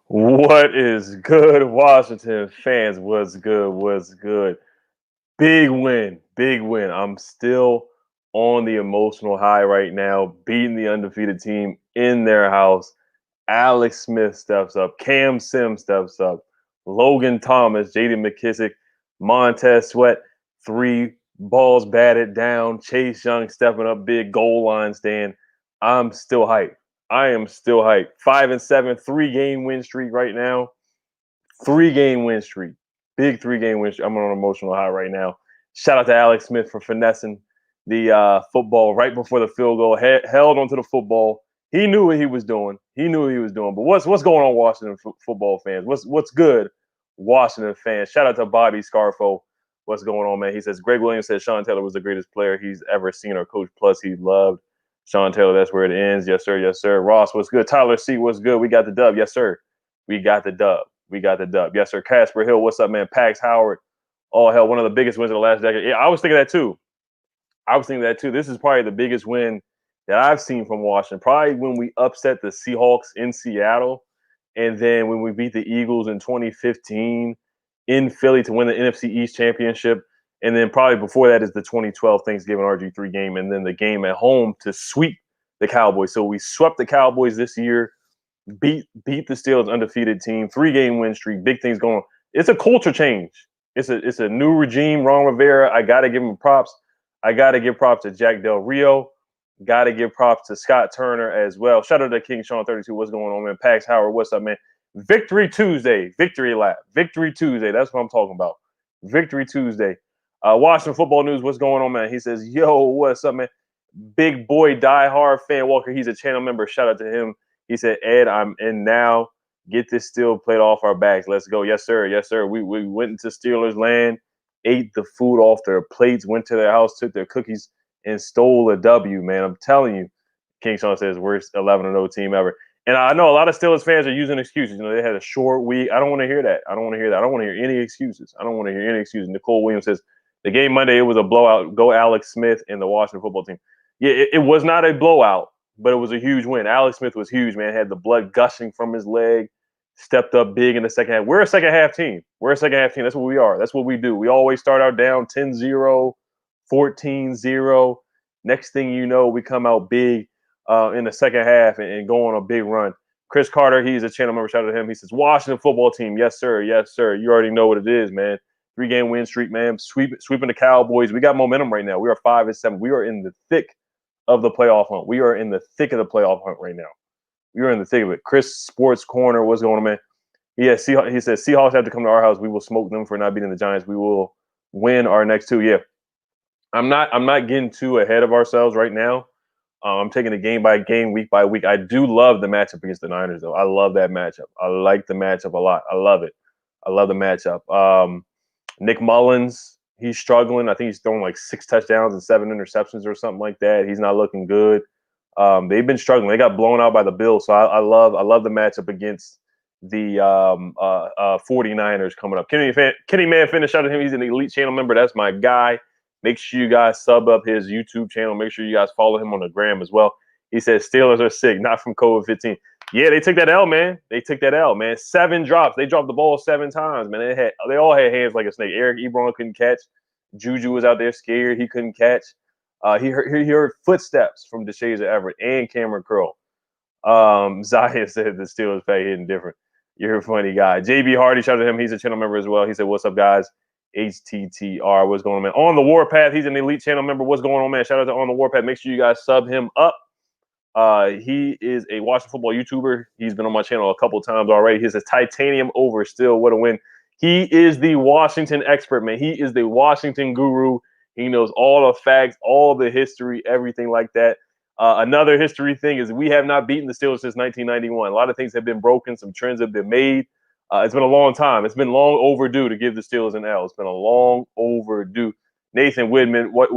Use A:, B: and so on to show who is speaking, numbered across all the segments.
A: What is good, Washington fans? What's good? What's good? Big win, big win. I'm still on the emotional high right now, beating the undefeated team in their house. Alex Smith steps up, Cam Sims steps up, Logan Thomas, J.D. McKissick, Montez Sweat, three balls batted down, Chase Young stepping up big, goal line stand. I'm still hyped. I am still hyped. 5-7, 3-game win streak right now. 3-game win streak. Big 3-game win streak. I'm on an emotional high right now. Shout out to Alex Smith for finessing the football right before the field goal. Held onto the football. He knew what he was doing. He knew what he was doing. But what's going on, Washington football fans? What's good, Washington fans? Shout out to Bobby Scarfo. What's going on, man? He says Greg Williams said Sean Taylor was the greatest player he's ever seen or coached. Plus, he loved Sean Taylor. That's where it ends. Yes, sir. Yes, sir. Ross, what's good? Tyler C, what's good? We got the dub. Yes, sir. We got the dub. We got the dub. Yes, sir. Casper Hill, what's up, man? Pax Howard. Oh, hell, one of the biggest wins of the last decade. Yeah, I was thinking that too. This is probably the biggest win that I've seen from Washington. Probably when we upset the Seahawks in Seattle, and then when we beat the Eagles in 2015 in Philly to win the NFC East championship. And then probably before that is the 2012 Thanksgiving RG3 game, and then the game at home to sweep the Cowboys. So we swept the Cowboys this year, beat the Steelers undefeated team, 3-game win streak, big things going on. It's a culture change. It's a new regime. Ron Rivera, I got to give him props. I got to give props to Jack Del Rio. Got to give props to Scott Turner as well. Shout out to King Sean 32. What's going on, man? Pax Howard, what's up, man? Victory Tuesday. Victory lap. Victory Tuesday. That's what I'm talking about. Victory Tuesday. Washington Football News, what's going on, man? He says, yo, what's up, man? Big boy, diehard fan Walker. He's a channel member. Shout out to him. He said, Ed, I'm in now. Get this Steel plate off our backs. Let's go. Yes, sir. Yes, sir. We went into Steelers land, ate the food off their plates, went to their house, took their cookies, and stole a W, man. I'm telling you. King Sean says, worst 11-0 team ever. And I know a lot of Steelers fans are using excuses. You know, they had a short week. I don't want to hear that. I don't want to hear that. I don't want to hear any excuses. I don't want to hear any excuses. Nicole Williams says, the game Monday, it was a blowout. Go Alex Smith and the Washington football team. Yeah, it was not a blowout, but it was a huge win. Alex Smith was huge, man. Had the blood gushing from his leg, stepped up big in the second half. We're a second half team. That's what we are. That's what we do. We always start out down 10-0, 14-0. Next thing you know, we come out big in the second half and go on a big run. Chris Carter, he's a channel member. Shout out to him. He says, Washington football team. Yes, sir. Yes, sir. You already know what it is, man. 3-game win streak, man. Sweeping the Cowboys. We got momentum right now. We are 5-7. We are in the thick of the playoff hunt. We are in the thick of the playoff hunt right now. We are in the thick of it. Chris Sports Corner, what's going on, man? He says Seahawks have to come to our house. We will smoke them for not beating the Giants. We will win our next two. Yeah, I'm not getting too ahead of ourselves right now. I'm taking it game by game, week by week. I do love the matchup against the Niners, though. I love that matchup. I like the matchup a lot. I love it. I love the matchup. Nick Mullins, he's struggling. I think he's thrown like 6 touchdowns and 7 interceptions or something like that. He's not looking good. They've been struggling. They got blown out by the Bills. So I love the matchup against the 49ers coming up. Kenny Man finished out of him. He's an elite channel member. That's my guy. Make sure you guys sub up his YouTube channel. Make sure you guys follow him on the gram as well. He says Steelers are sick, not from COVID-15. Yeah, they took that L, man. 7 drops. They dropped the ball 7 times, man. They all had hands like a snake. Eric Ebron couldn't catch. Juju was out there scared. He couldn't catch. He heard footsteps from DeShazer Everett and Cameron Curl. Zaya said the Steelers pay hitting different. You're a funny guy. JB Hardy, shout out to him. He's a channel member as well. He said, what's up, guys? HTTR, what's going on, man? On the Warpath, he's an elite channel member. What's going on, man? Shout out to On the Warpath. Make sure you guys sub him up. He is a Washington football YouTuber. He's been on my channel a couple times already. He says titanium over still. What a win. He is the Washington expert, man. He is the Washington guru. He knows all the facts, all the history, everything like that. Another history thing is we have not beaten the Steelers since 1991. A lot of things have been broken. Some trends have been made. It's been a long time. It's been long overdue to give the Steelers an L. It's been a long overdue. Nathan Whitman, what's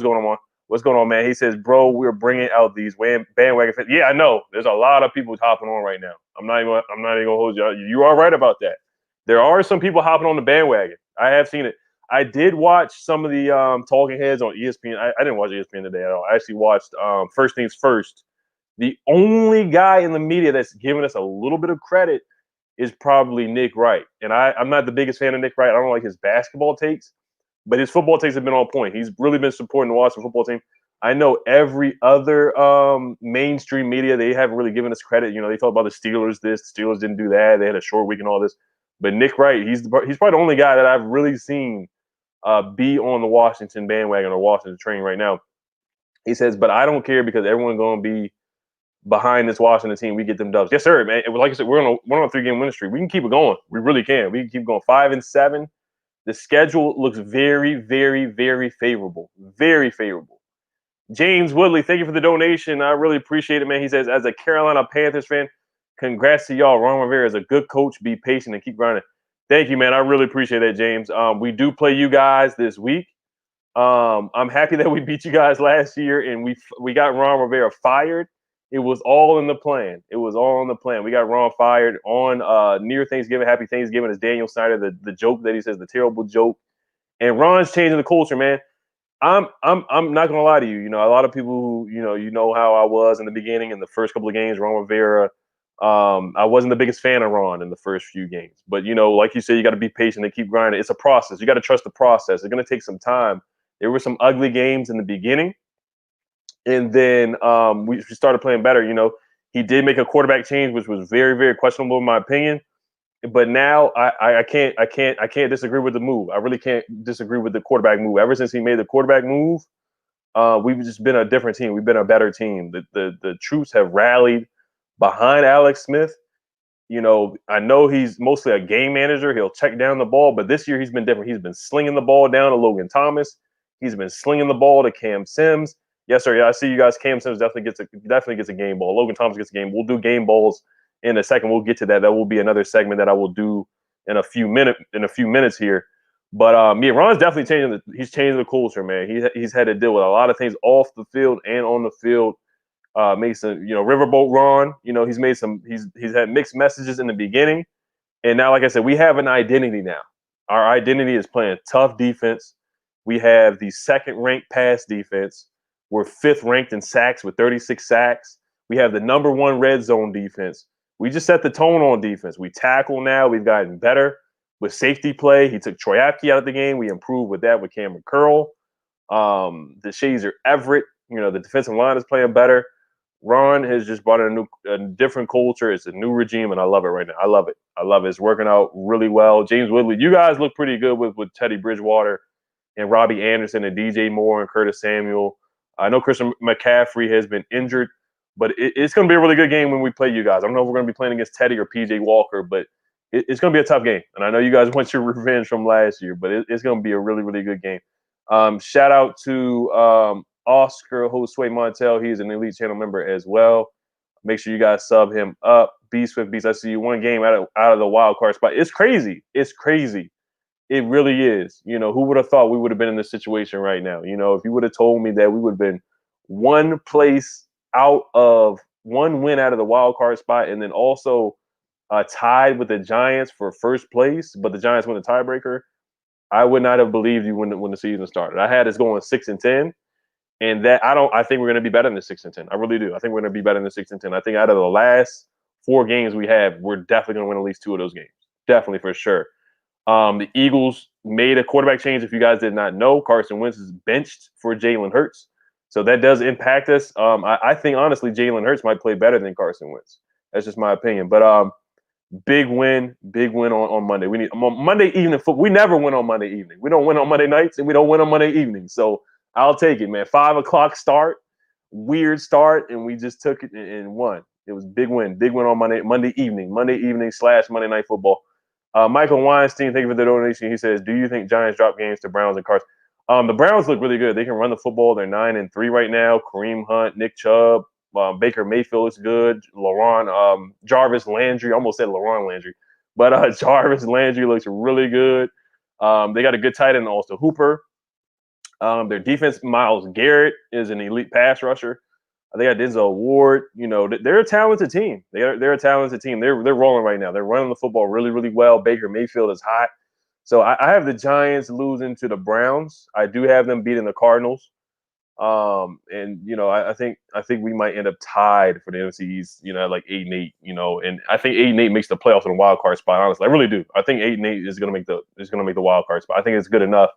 A: going on? What's going on, man? He says, bro, we're bringing out these bandwagon fans. Yeah, I know. There's a lot of people hopping on right now. I'm not even gonna hold you. You are right about that. There are some people hopping on the bandwagon. I have seen it. I did watch some of the talking heads on ESPN. I didn't watch ESPN today at all. I actually watched First Things First. The only guy in the media that's giving us a little bit of credit is probably Nick Wright. And I'm not the biggest fan of Nick Wright. I don't like his basketball takes, but his football takes have been on point. He's really been supporting the Washington football team. I know every other mainstream media, they haven't really given us credit. You know, they talk about the Steelers this, the Steelers didn't do that. They had a short week and all this. But Nick Wright, he's probably the only guy that I've really seen be on the Washington bandwagon or Washington train right now. He says, but I don't care because everyone's going to be behind this Washington team. We get them dubs. Yes, sir, man. Like I said, we're on a 3-game winning streak. We can keep it going. We really can. We can keep going 5-7. The schedule looks very, very, very favorable. Very favorable. James Woodley, thank you for the donation. I really appreciate it, man. He says, as a Carolina Panthers fan, congrats to y'all. Ron Rivera is a good coach. Be patient and keep grinding. Thank you, man. I really appreciate that, James. We do play you guys this week. I'm happy that we beat you guys last year and we got Ron Rivera fired. It was all in the plan. It was all in the plan. We got Ron fired on near Thanksgiving. Happy Thanksgiving is Daniel Snyder, the joke that he says, the terrible joke. And Ron's changing the culture, man. I'm not gonna lie to you. You know, a lot of people who, you know how I was in the beginning in the first couple of games, Ron Rivera. I wasn't the biggest fan of Ron in the first few games. But, you know, like you said, you got to be patient and keep grinding. It's a process. You got to trust the process. It's going to take some time. There were some ugly games in the beginning. And then we started playing better. You know, he did make a quarterback change, which was very, very questionable in my opinion. But now I can't disagree with the move. I really can't disagree with the quarterback move. Ever since he made the quarterback move, we've just been a different team. We've been a better team. The troops have rallied behind Alex Smith. You know, I know he's mostly a game manager. He'll check down the ball, but this year he's been different. He's been slinging the ball down to Logan Thomas. He's been slinging the ball to Cam Sims. Yes, sir. Yeah, I see you guys. Cam Sims definitely gets a game ball. Logan Thomas gets a game. We'll do game balls in a second. We'll get to that. That will be another segment that I will do in a few minutes here. But yeah, Ron's definitely he's changing the culture, man. He's had to deal with a lot of things off the field and on the field. Made some, Riverboat Ron. You know, he's had mixed messages in the beginning, and now, like I said, we have an identity now. Our identity is playing tough defense. We have the second-ranked pass defense. We're 5th ranked in sacks with 36 sacks. We have the number 1 red zone defense. We just set the tone on defense. We tackle now. We've gotten better with safety play. He took Troy Apke out of the game. We improved with that with Cameron Curl. The Shazer Everett. You know, the defensive line is playing better. Ron has just brought in a different culture. It's a new regime, and I love it right now. I love it. It's working out really well. James Woodley, you guys look pretty good with Teddy Bridgewater and Robbie Anderson and DJ Moore and Curtis Samuel. I know Christian McCaffrey has been injured, but it's going to be a really good game when we play you guys. I don't know if we're going to be playing against Teddy or PJ Walker, but it's going to be a tough game. And I know you guys want your revenge from last year, but it's going to be a really, really good game. Shout out to Oscar Josue Montel. He's an Elite Channel member as well. Make sure you guys sub him up. Beast with Beast. I see you one game out of the wild card spot. It's crazy. It's crazy. It really is. You know, who would have thought we would have been in this situation right now? You know, if you would have told me that we would have been one win out of the wild card spot, and then also tied with the Giants for first place, but the Giants won the tiebreaker, I would not have believed you when the season started. I had us going 6-10. And that I think we're going to be better than 6-10. I really do. I think we're going to be better than 6-10. I think out of the last 4 games we have, we're definitely going to win at least 2 of those games. Definitely, for sure. The Eagles made a quarterback change. If you guys did not know, Carson Wentz is benched for Jalen Hurts. So that does impact us. I think, honestly, Jalen Hurts might play better than Carson Wentz. That's just my opinion. But big win on Monday. We need Monday evening football. We never win on Monday evening. We don't win on Monday nights, and we don't win on Monday evenings. So I'll take it, man. 5:00 start, weird start, and we just took it and won. It was big win on Monday evening / Monday Night Football. Michael Weinstein, thank you for the donation. He says, "Do you think Giants drop games to Browns and Cards?" The Browns look really good. They can run the football. They're 9-3 right now. Kareem Hunt, Nick Chubb, Baker Mayfield looks good. Jarvis Landry, I almost said LaRon Landry, but Jarvis Landry looks really good. They got a good tight end, also Hooper. Their defense, Myles Garrett is an elite pass rusher. They got Denzel Ward. You know, they're a talented team. They're a talented team. They're rolling right now. They're running the football really, really well. Baker Mayfield is hot. So I have the Giants losing to the Browns. I do have them beating the Cardinals. And I think we might end up tied for the NFC East, at like 8-8, and I think 8-8 makes the playoffs in the wild card spot. Honestly, I really do. I think 8-8 is gonna make the wild card spot. I think it's good enough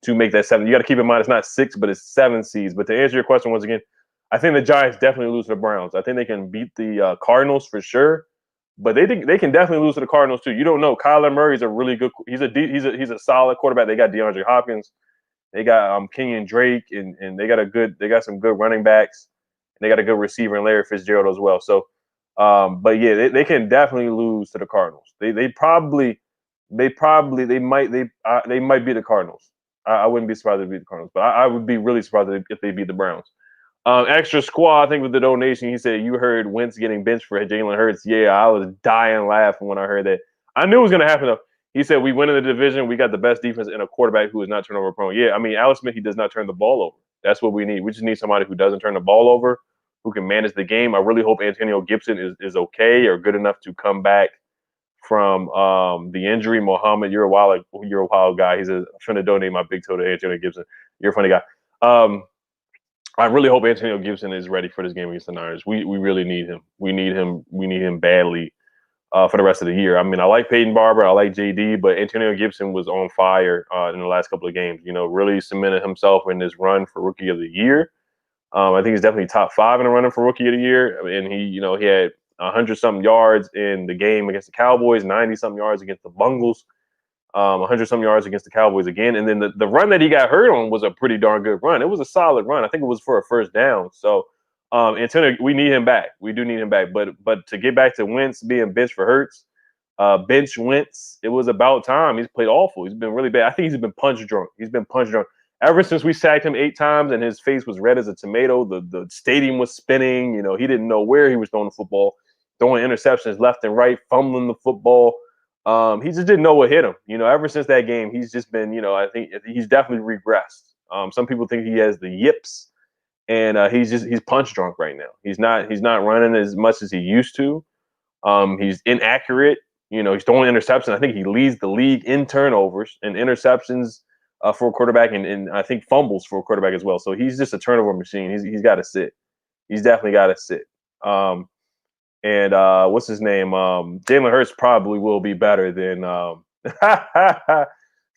A: to make that 7. You got to keep in mind it's not 6, but it's 7 seeds. But to answer your question once again, I think the Giants definitely lose to the Browns. I think they can beat the Cardinals for sure, but they can definitely lose to the Cardinals too. You don't know. Kyler Murray's a really good. He's a solid quarterback. They got DeAndre Hopkins. They got Kenyon Drake, and they got some good running backs. And they got a good receiver in Larry Fitzgerald as well. So, but yeah, they can definitely lose to the Cardinals. They might beat the Cardinals. I wouldn't be surprised if they beat the Cardinals, but I would be really surprised if they beat the Browns. Extra squad, I think with the donation, he said you heard Wentz getting benched for Jalen Hurts. Yeah, I was dying laughing when I heard that. I knew it was going to happen though. He said we win in the division. We got the best defense and a quarterback who is not turnover prone. Yeah, I mean Alex Smith, he does not turn the ball over. That's what we need. We just need somebody who doesn't turn the ball over, who can manage the game. I really hope Antonio Gibson is okay or good enough to come back from the injury. Mohammed, you're a wild guy. He's trying to donate my big toe to Antonio Gibson. You're a funny guy. I really hope Antonio Gibson is ready for this game against the Niners. We really need him. We need him badly for the rest of the year. I mean, I like Peyton Barber, I like JD, but Antonio Gibson was on fire in the last couple of games. Really cemented himself in this run for Rookie of the Year. I think he's definitely top 5 in the running for Rookie of the Year. And he had 100-something yards in the game against the Cowboys, 90-something yards against the Bungles. 100-some yards against the Cowboys again. And then the run that he got hurt on was a pretty darn good run. It was a solid run. I think it was for a first down. So, Antonio, we need him back. We do need him back. But to get back to Wentz being benched for Hurts, bench Wentz, it was about time. He's played awful. He's been really bad. I think he's been punch drunk. Ever since we sacked him 8 times and his face was red as a tomato, the stadium was spinning. He didn't know where he was throwing the football, throwing interceptions left and right, fumbling the football. He just didn't know what hit him. Ever since that game, he's just been, I think he's definitely regressed. Some people think he has the yips, and he's punch drunk right now. He's not running as much as he used to. He's inaccurate. He's throwing interceptions. I think he leads the league in turnovers and interceptions for a quarterback, and I think fumbles for a quarterback as well. So he's just a turnover machine. He's got to sit. He's definitely got to sit. And what's his name? Jalen Hurts probably will be better than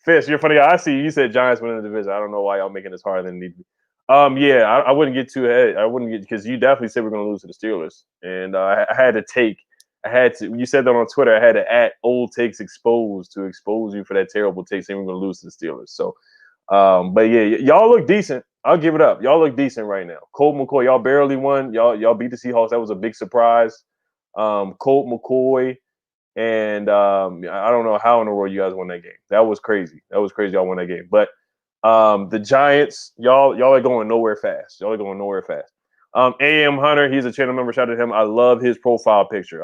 A: Fish. You're a funny guy. I see you said Giants win the division. I don't know why y'all making this harder than it needs to be. Yeah, I wouldn't get too ahead. I wouldn't get because you definitely said we're going to lose to the Steelers, and I had to. You said that on Twitter. I had to @ old takes exposed to expose you for that terrible take saying we're going to lose to the Steelers. So, but yeah, y'all look decent. I'll give it up. Y'all look decent right now. Colt McCoy, y'all barely won. Y'all beat the Seahawks. That was a big surprise. Colt McCoy, and I don't know how in the world you guys won that game. That was crazy. Y'all won that game. But the Giants, y'all are going nowhere fast. AM Hunter, he's a channel member. Shout out to him. I love his profile picture.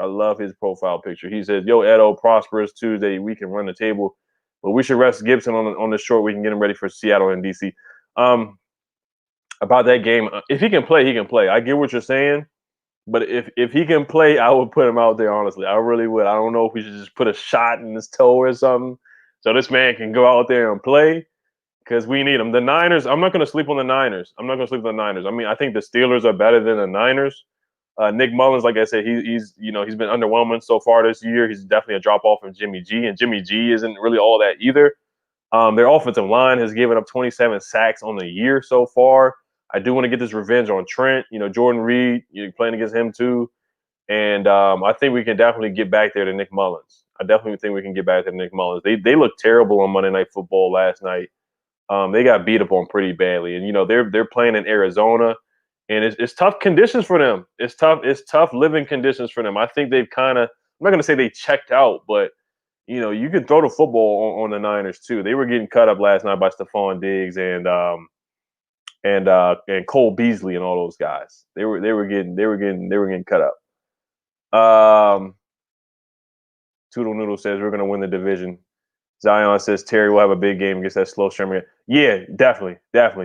A: He says, "Yo, Edo, prosperous Tuesday. We can run the table, but we should rest Gibson on the short. We can get him ready for Seattle and DC." About that game, if he can play, he can play. I get what you're saying. But if he can play, I would put him out there, honestly. I really would. I don't know if we should just put a shot in his toe or something so this man can go out there and play because we need him. The Niners, I'm not going to sleep on the Niners. I mean, I think the Steelers are better than the Niners. Nick Mullins, like I said, he's been underwhelming so far this year. He's definitely a drop-off from Jimmy G, and Jimmy G isn't really all that either. Their offensive line has given up 27 sacks on the year so far. I do want to get this revenge on Trent. Jordan Reed, you're playing against him too. And I think we can definitely get back there to Nick Mullins. They looked terrible on Monday Night Football last night. They got beat up on pretty badly. And, they're playing in Arizona. And it's tough conditions for them. It's tough living conditions for them. I think they've I'm not going to say they checked out, but, you can throw the football on the Niners too. They were getting cut up last night by Stephon Diggs and Cole Beasley and all those guys. They were getting cut up. Toodle Noodle says we're gonna win the division. Zion says Terry will have a big game against that slow Sherman. Yeah, definitely.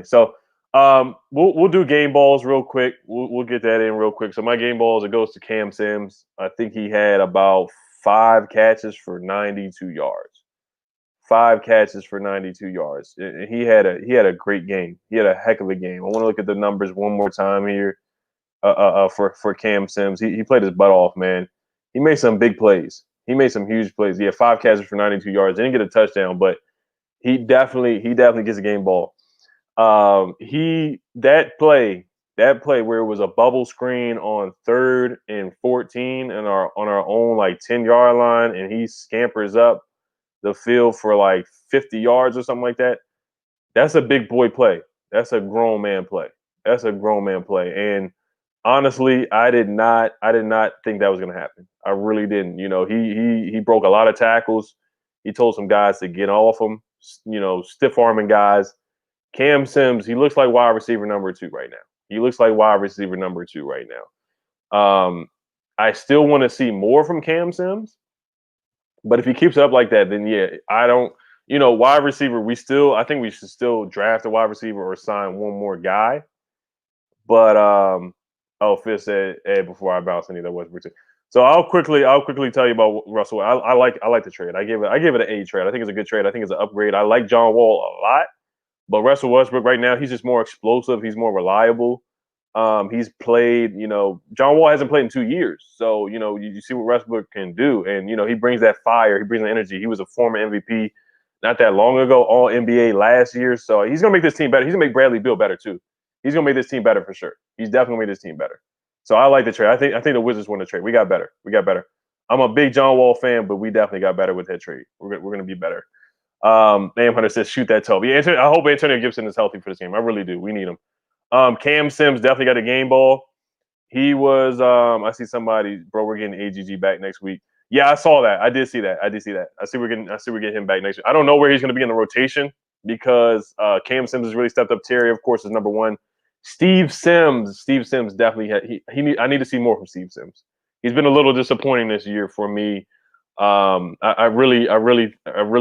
A: So we'll do game balls real quick. We'll get that in real quick. So my game balls, it goes to Cam Sims. I think he had about 5 catches for 92 yards. 5 catches for 92 yards. He had a great game. He had a heck of a game. I want to look at the numbers one more time here. For Cam Sims, he played his butt off, man. He made some big plays. He made some huge plays. He had 5 catches for 92 yards. Didn't get a touchdown, but he definitely gets a game ball. That play where it was a bubble screen on 3rd and 14 and on our own like 10-yard line, and he scampers up the field for like 50 yards or something like that. That's a big boy play. That's a grown man play. And honestly, I did not think that was going to happen. I really didn't. You know, he broke a lot of tackles. He told some guys to get off him. You know, stiff arming guys. Cam Sims, he looks like wide receiver number 2 right now. I still want to see more from Cam Sims, but if he keeps up like that, then yeah, I don't. You know, wide receiver, I think we should still draft a wide receiver or sign one more guy. But Fitz said, "Hey, before I bounce any that was Richard." So I'll quickly tell you about Russell. I like the trade. I give it an A trade. I think it's a good trade. I think it's an upgrade. I like John Wall a lot, but Russell Westbrook right now, he's just more explosive. He's more reliable. He's played. You know, John Wall hasn't played in 2 years, so you know you see what Westbrook can do, and you know he brings that fire. He brings the energy. He was a former MVP not that long ago, All NBA last year, so he's gonna make this team better. He's gonna make Bradley Beal better too. He's gonna make this team better for sure. He's definitely gonna make this team better. So I like the trade. I think the Wizards won the trade. We got better. I'm a big John Wall fan, but we definitely got better with that trade. We're gonna be better. Name Hunter says shoot that toe. Yeah, I hope Antonio Gibson is healthy for this game. I really do. We need him. Cam Sims definitely got a game ball. He was. I see somebody, bro. We're getting AGG back next week. Yeah, I saw that. I did see that. I see we're getting him back next week. I don't know where he's going to be in the rotation because Cam Sims has really stepped up. Terry, of course, is number 1. Steve Sims definitely had. I need to see more from Steve Sims. He's been a little disappointing this year for me. I really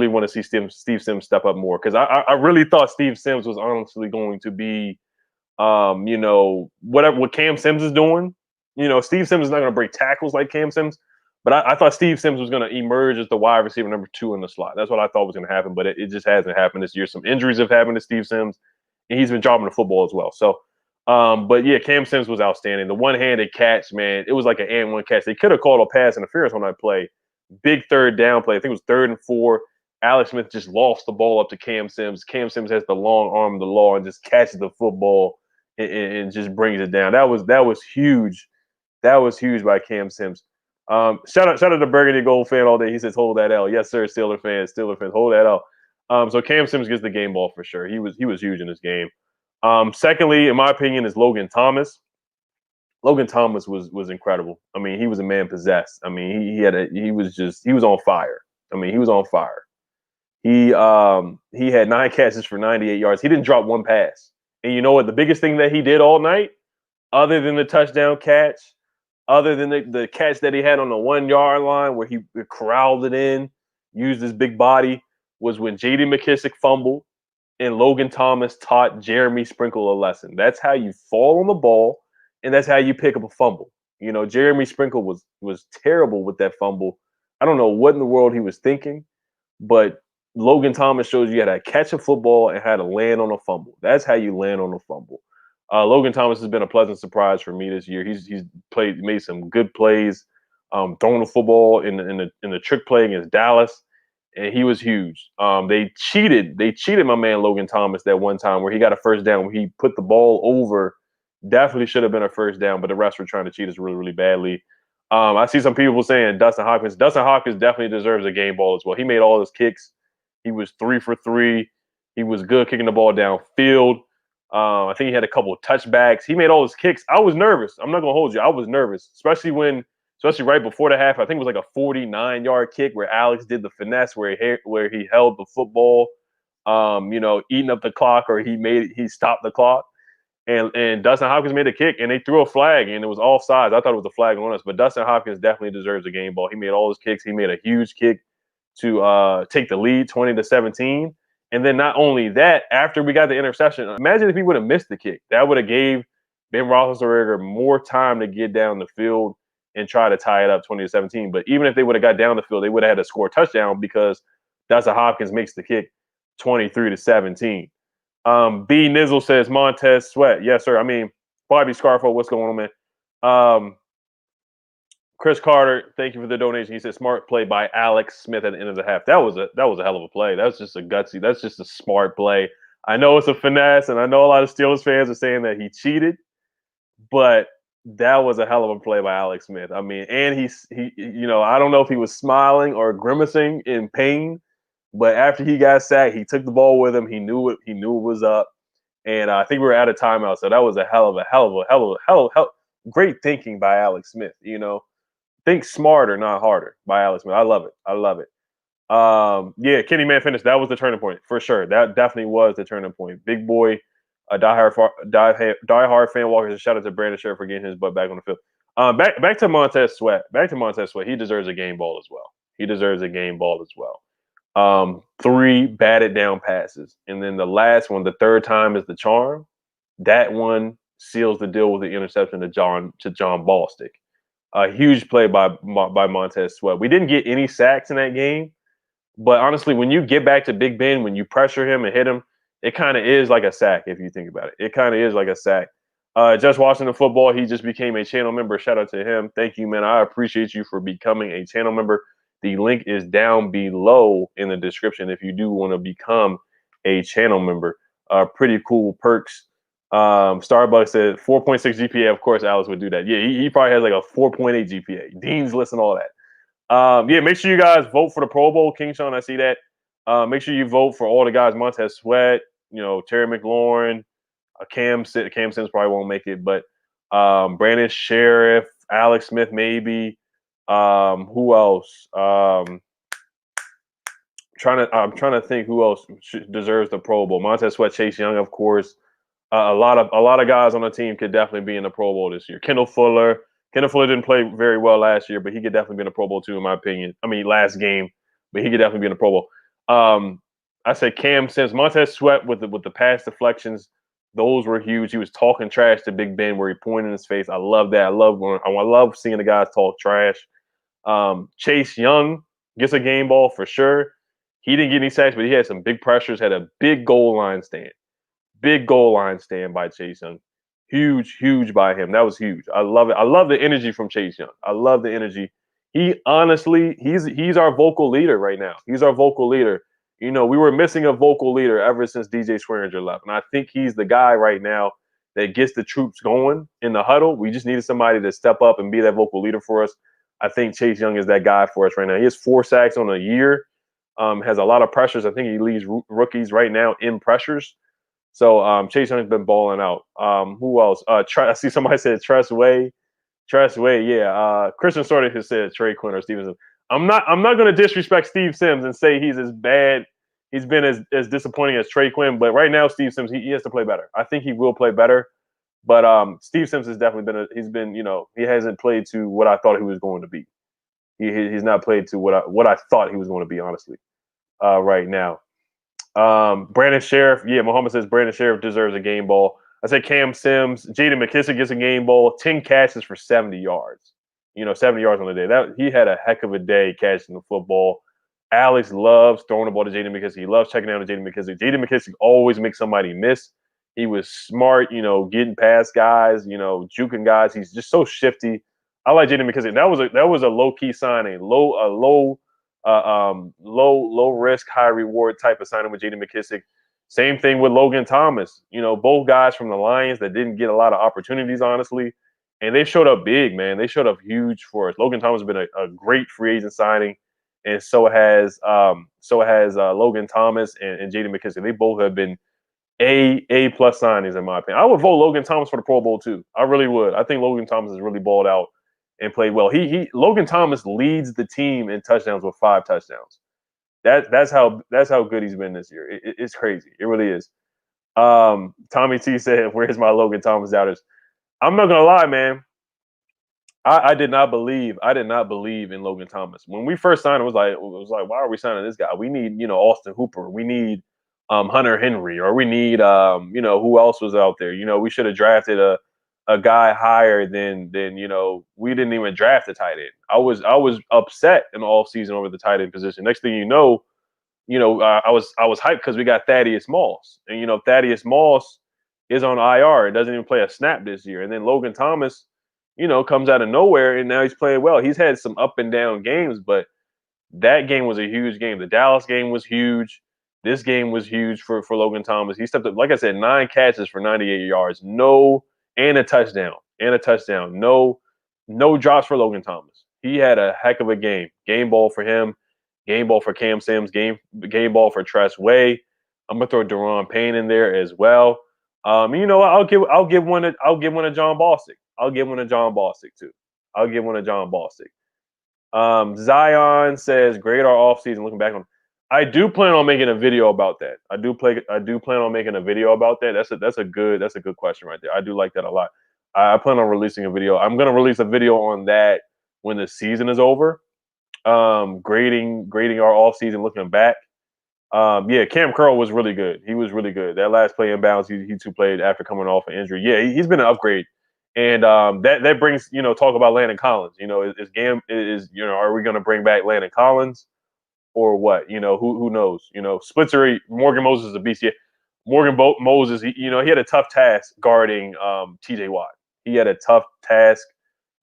A: want to see Steve Sims step up more because I really thought Steve Sims was honestly going to be, you know, what Cam Sims is doing. You know, Steve Sims is not going to break tackles like Cam Sims, but I thought Steve Sims was going to emerge as the wide receiver number 2 in the slot. That's what I thought was going to happen, but it just hasn't happened this year. Some injuries have happened to Steve Sims, and he's been dropping the football as well. So, but yeah, Cam Sims was outstanding. The one-handed catch, man, it was like an and one catch. They could have called a pass interference on that play. Big 3rd down play. I think it was 3rd and 4. Alex Smith just lost the ball up to Cam Sims. Cam Sims has the long arm of the law and just catches the football and just brings it down. That was huge. That was huge by Cam Sims. Shout out to Burgundy Gold fan all day. He says, "Hold that L." Yes, sir. Steeler fans, hold that L. So Cam Sims gets the game ball for sure. He was huge in this game. Secondly, in my opinion, is Logan Thomas. Logan Thomas was incredible. I mean, he was a man possessed. I mean, he was on fire. I mean, he was on fire. He had 9 catches for 98 yards. He didn't drop one pass. And you know what? The biggest thing that he did all night, other than the touchdown catch, other than the catch that he had on the 1-yard line where he corralled it in, used his big body, was when J.D. McKissick fumbled and Logan Thomas taught Jeremy Sprinkle a lesson. That's how you fall on the ball, and that's how you pick up a fumble. You know, Jeremy Sprinkle was terrible with that fumble. I don't know what in the world he was thinking, but Logan Thomas shows you how to catch a football and how to land on a fumble. That's how you land on a fumble. Logan Thomas has been a pleasant surprise for me this year. He's made some good plays, throwing the football in the trick play against Dallas, and he was huge. They cheated my man Logan Thomas that one time where he got a first down where he put the ball over. Definitely should have been a first down, but the refs were trying to cheat us really, really badly. I see some people saying Dustin Hopkins. Dustin Hopkins definitely deserves a game ball as well. He made all his kicks. He was 3 for 3. He was good kicking the ball downfield. I think he had a couple of touchbacks. He made all his kicks. I was nervous. I'm not gonna hold you. I was nervous, especially right before the half. I think it was like a 49-yard kick where Alex did the finesse where he held the football, you know, eating up the clock, or he stopped the clock. And Dustin Hopkins made a kick, and they threw a flag, and it was offsides. I thought it was a flag on us, but Dustin Hopkins definitely deserves a game ball. He made all his kicks. He made a huge kick to take the lead, 20-17. And then not only that, after we got the interception, imagine if he would have missed the kick. That would have gave Ben Roethlisberger more time to get down the field and try to tie it up 20-17. But even if they would have got down the field, they would have had to score a touchdown because That's a Hopkins makes the kick 23-17. B Nizzle says Montez Sweat. Yes, sir. I mean, Bobby Scarfo, what's going on, man? Chris Carter, thank you for the donation. He said smart play by Alex Smith at the end of the half. That was a hell of a play. That's just a gutsy. That's just a smart play. I know it's a finesse, and I know a lot of Steelers fans are saying that he cheated, but that was a hell of a play by Alex Smith. I mean, and he I don't know if he was smiling or grimacing in pain, but after he got sacked, he took the ball with him. He knew it. He knew it was up, and I think we were out of timeout. So that was a hell of a great thinking by Alex Smith. Think smarter, not harder by Alex Smith. I love it. I love it. Yeah, Kenny Man finished. That was the turning point for sure. That definitely was the turning point. Big boy, diehard fan walkers. Shout out to Brandon Scherf for getting his butt back on the field. Back to Montez Sweat. He deserves a game ball as well. He deserves a game ball as well. 3 batted down passes, and then the last one, the third time is the charm. That one seals the deal with the interception to John Ballstick. A huge play by Montez Sweat. We didn't get any sacks in that game, but honestly, when you get back to Big Ben, when you pressure him and hit him, it kind of is like a sack if you think about it. It kind of is like a sack. Just Washington Football, he just became a channel member. Shout out to him. Thank you, man. I appreciate you for becoming a channel member. The link is down below in the description if you do want to become a channel member. Pretty cool perks. Starbucks said 4.6 GPA. Of course, Alex would do that. Yeah, he probably has like a 4.8 GPA. Dean's list and all that. Yeah, make sure you guys vote for the Pro Bowl. King Sean, I see that. Make sure you vote for all the guys. Montez Sweat, Terry McLaurin, Cam Sims probably won't make it, but Brandon Sheriff, Alex Smith maybe. Who else? I'm trying to think who else deserves the Pro Bowl. Montez Sweat, Chase Young, of course. A lot of guys on the team could definitely be in the Pro Bowl this year. Kendall Fuller didn't play very well last year, but he could definitely be in the Pro Bowl too, in my opinion. I mean, last game, but he could definitely be in the Pro Bowl. I said Cam Sims, Montez Sweat with the pass deflections, those were huge. He was talking trash to Big Ben where he pointed in his face. I love that. I love seeing the guys talk trash. Chase Young gets a game ball for sure. He didn't get any sacks, but he had some big pressures. Had a big goal line stand. Big goal line stand by Chase Young. Huge by him. That was huge. I love it. I love the energy from Chase Young. I love the energy. He honestly, he's our vocal leader right now. He's our vocal leader. We were missing a vocal leader ever since DJ Swearinger left. And I think he's the guy right now that gets the troops going in the huddle. We just needed somebody to step up and be that vocal leader for us. I think Chase Young is that guy for us right now. He has 4 sacks on a year. Has a lot of pressures. I think he leads rookies right now in pressures. So Chase Young's been balling out. Who else? I see somebody said Tress Way. Yeah. Christian Sorter has said Trey Quinn or Stevenson. I'm not going to disrespect Steve Sims and say he's as bad. He's been as disappointing as Trey Quinn, but right now Steve Sims he has to play better. I think he will play better, but Steve Sims has definitely been he hasn't played to what I thought he was going to be. He's not played to what I thought he was going to be, honestly. Right now. Brandon Sheriff, Muhammad says Brandon Sheriff deserves a game ball. I said Cam Sims, Jaden McKissick gets a game ball, 10 catches for 70 yards. 70 yards on the day. That he had a heck of a day catching the football. Alex loves throwing the ball to Jaden McKissick. He loves checking down to Jaden McKissick. Jaden McKissick always makes somebody miss. He was smart, getting past guys, juking guys. He's just so shifty. I like Jaden McKissick. That was a low key signing, low risk, high reward type of signing with Jaden McKissick. Same thing with Logan Thomas. Both guys from the Lions that didn't get a lot of opportunities, honestly, and they showed up big, man. They showed up huge for us. Logan Thomas has been a great free agent signing, and so has Logan Thomas and Jaden McKissick. They both have been A plus signings in my opinion. I would vote Logan Thomas for the Pro Bowl too. I really would. I think Logan Thomas has really balled out and played well. Logan Thomas leads the team in touchdowns with 5 touchdowns. That's how good he's been this year. It's crazy. It really is. Tommy T said, "Where's my Logan Thomas doubters?" I'm not gonna lie, man. I did not believe in Logan Thomas when we first signed him. It was like, why are we signing this guy? We need Austin Hooper. We need Hunter Henry, or we need who else was out there? We should have drafted a guy higher than we didn't even draft a tight end. I was upset in the offseason over the tight end position. Next thing you know, I was hyped because we got Thaddeus Moss, and Thaddeus Moss is on IR. It doesn't even play a snap this year. And then Logan Thomas, comes out of nowhere, and now he's playing well. He's had some up and down games, but that game was a huge game. The Dallas game was huge. This game was huge for Logan Thomas. He stepped up, like I said, 9 catches for 98 yards, and a touchdown, No drops for Logan Thomas. He had a heck of a game. Game ball for him. Game ball for Cam Sims. Game ball for Tress Way. I'm gonna throw Deron Payne in there as well. I'll give one to John Bostic. I'll give one to John Bostic too. I'll give one to John Bostic. Zion says, "Great our off season." Looking back on, I do plan on making a video about that. I do plan on making a video about that. That's a good question right there. I do like that a lot. I plan on releasing a video. I'm gonna release a video on that when the season is over. Grading our off season, looking back. Yeah, Cam Curl was really good. He was really good. That last play in bounds, he too played after coming off an injury. Yeah, he's been an upgrade. And that brings, talk about Landon Collins. Are we going to bring back Landon Collins or what? Who knows? Splitzer, Morgan Moses is a beast. Yeah. Moses, he had a tough task guarding TJ Watt. He had a tough task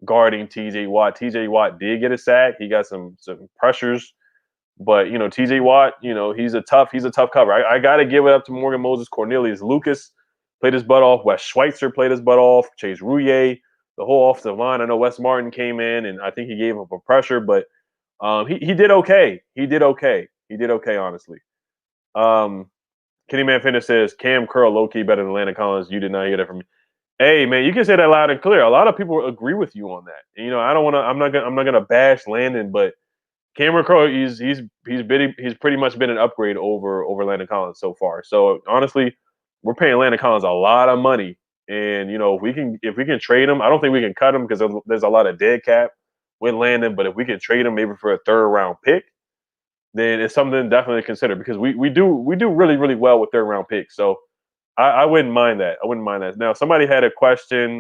A: guarding TJ Watt. TJ Watt did get a sack. He got some pressures. But TJ Watt, he's a tough cover. I got to give it up to Morgan Moses. Cornelius Lucas played his butt off. Wes Schweitzer played his butt off. Chase Rouillet, the whole offensive line. I know Wes Martin came in, and I think he gave up a pressure, but he did okay. He did okay, honestly. Kenny Man Fitness says, Cam Curl low-key better than Landon Collins. You did not hear that from me. Hey, man, you can say that loud and clear. A lot of people agree with you on that. And, I don't want to – I'm not gonna bash Landon, but Cameron Crowe, he's pretty much been an upgrade over Landon Collins so far. So honestly, we're paying Landon Collins a lot of money, and if we can trade him, I don't think we can cut him because there's a lot of dead cap with Landon. But if we can trade him maybe for a 3rd round pick, then it's something definitely to consider because we do really really well with 3rd round picks. So I wouldn't mind that. Now somebody had a question.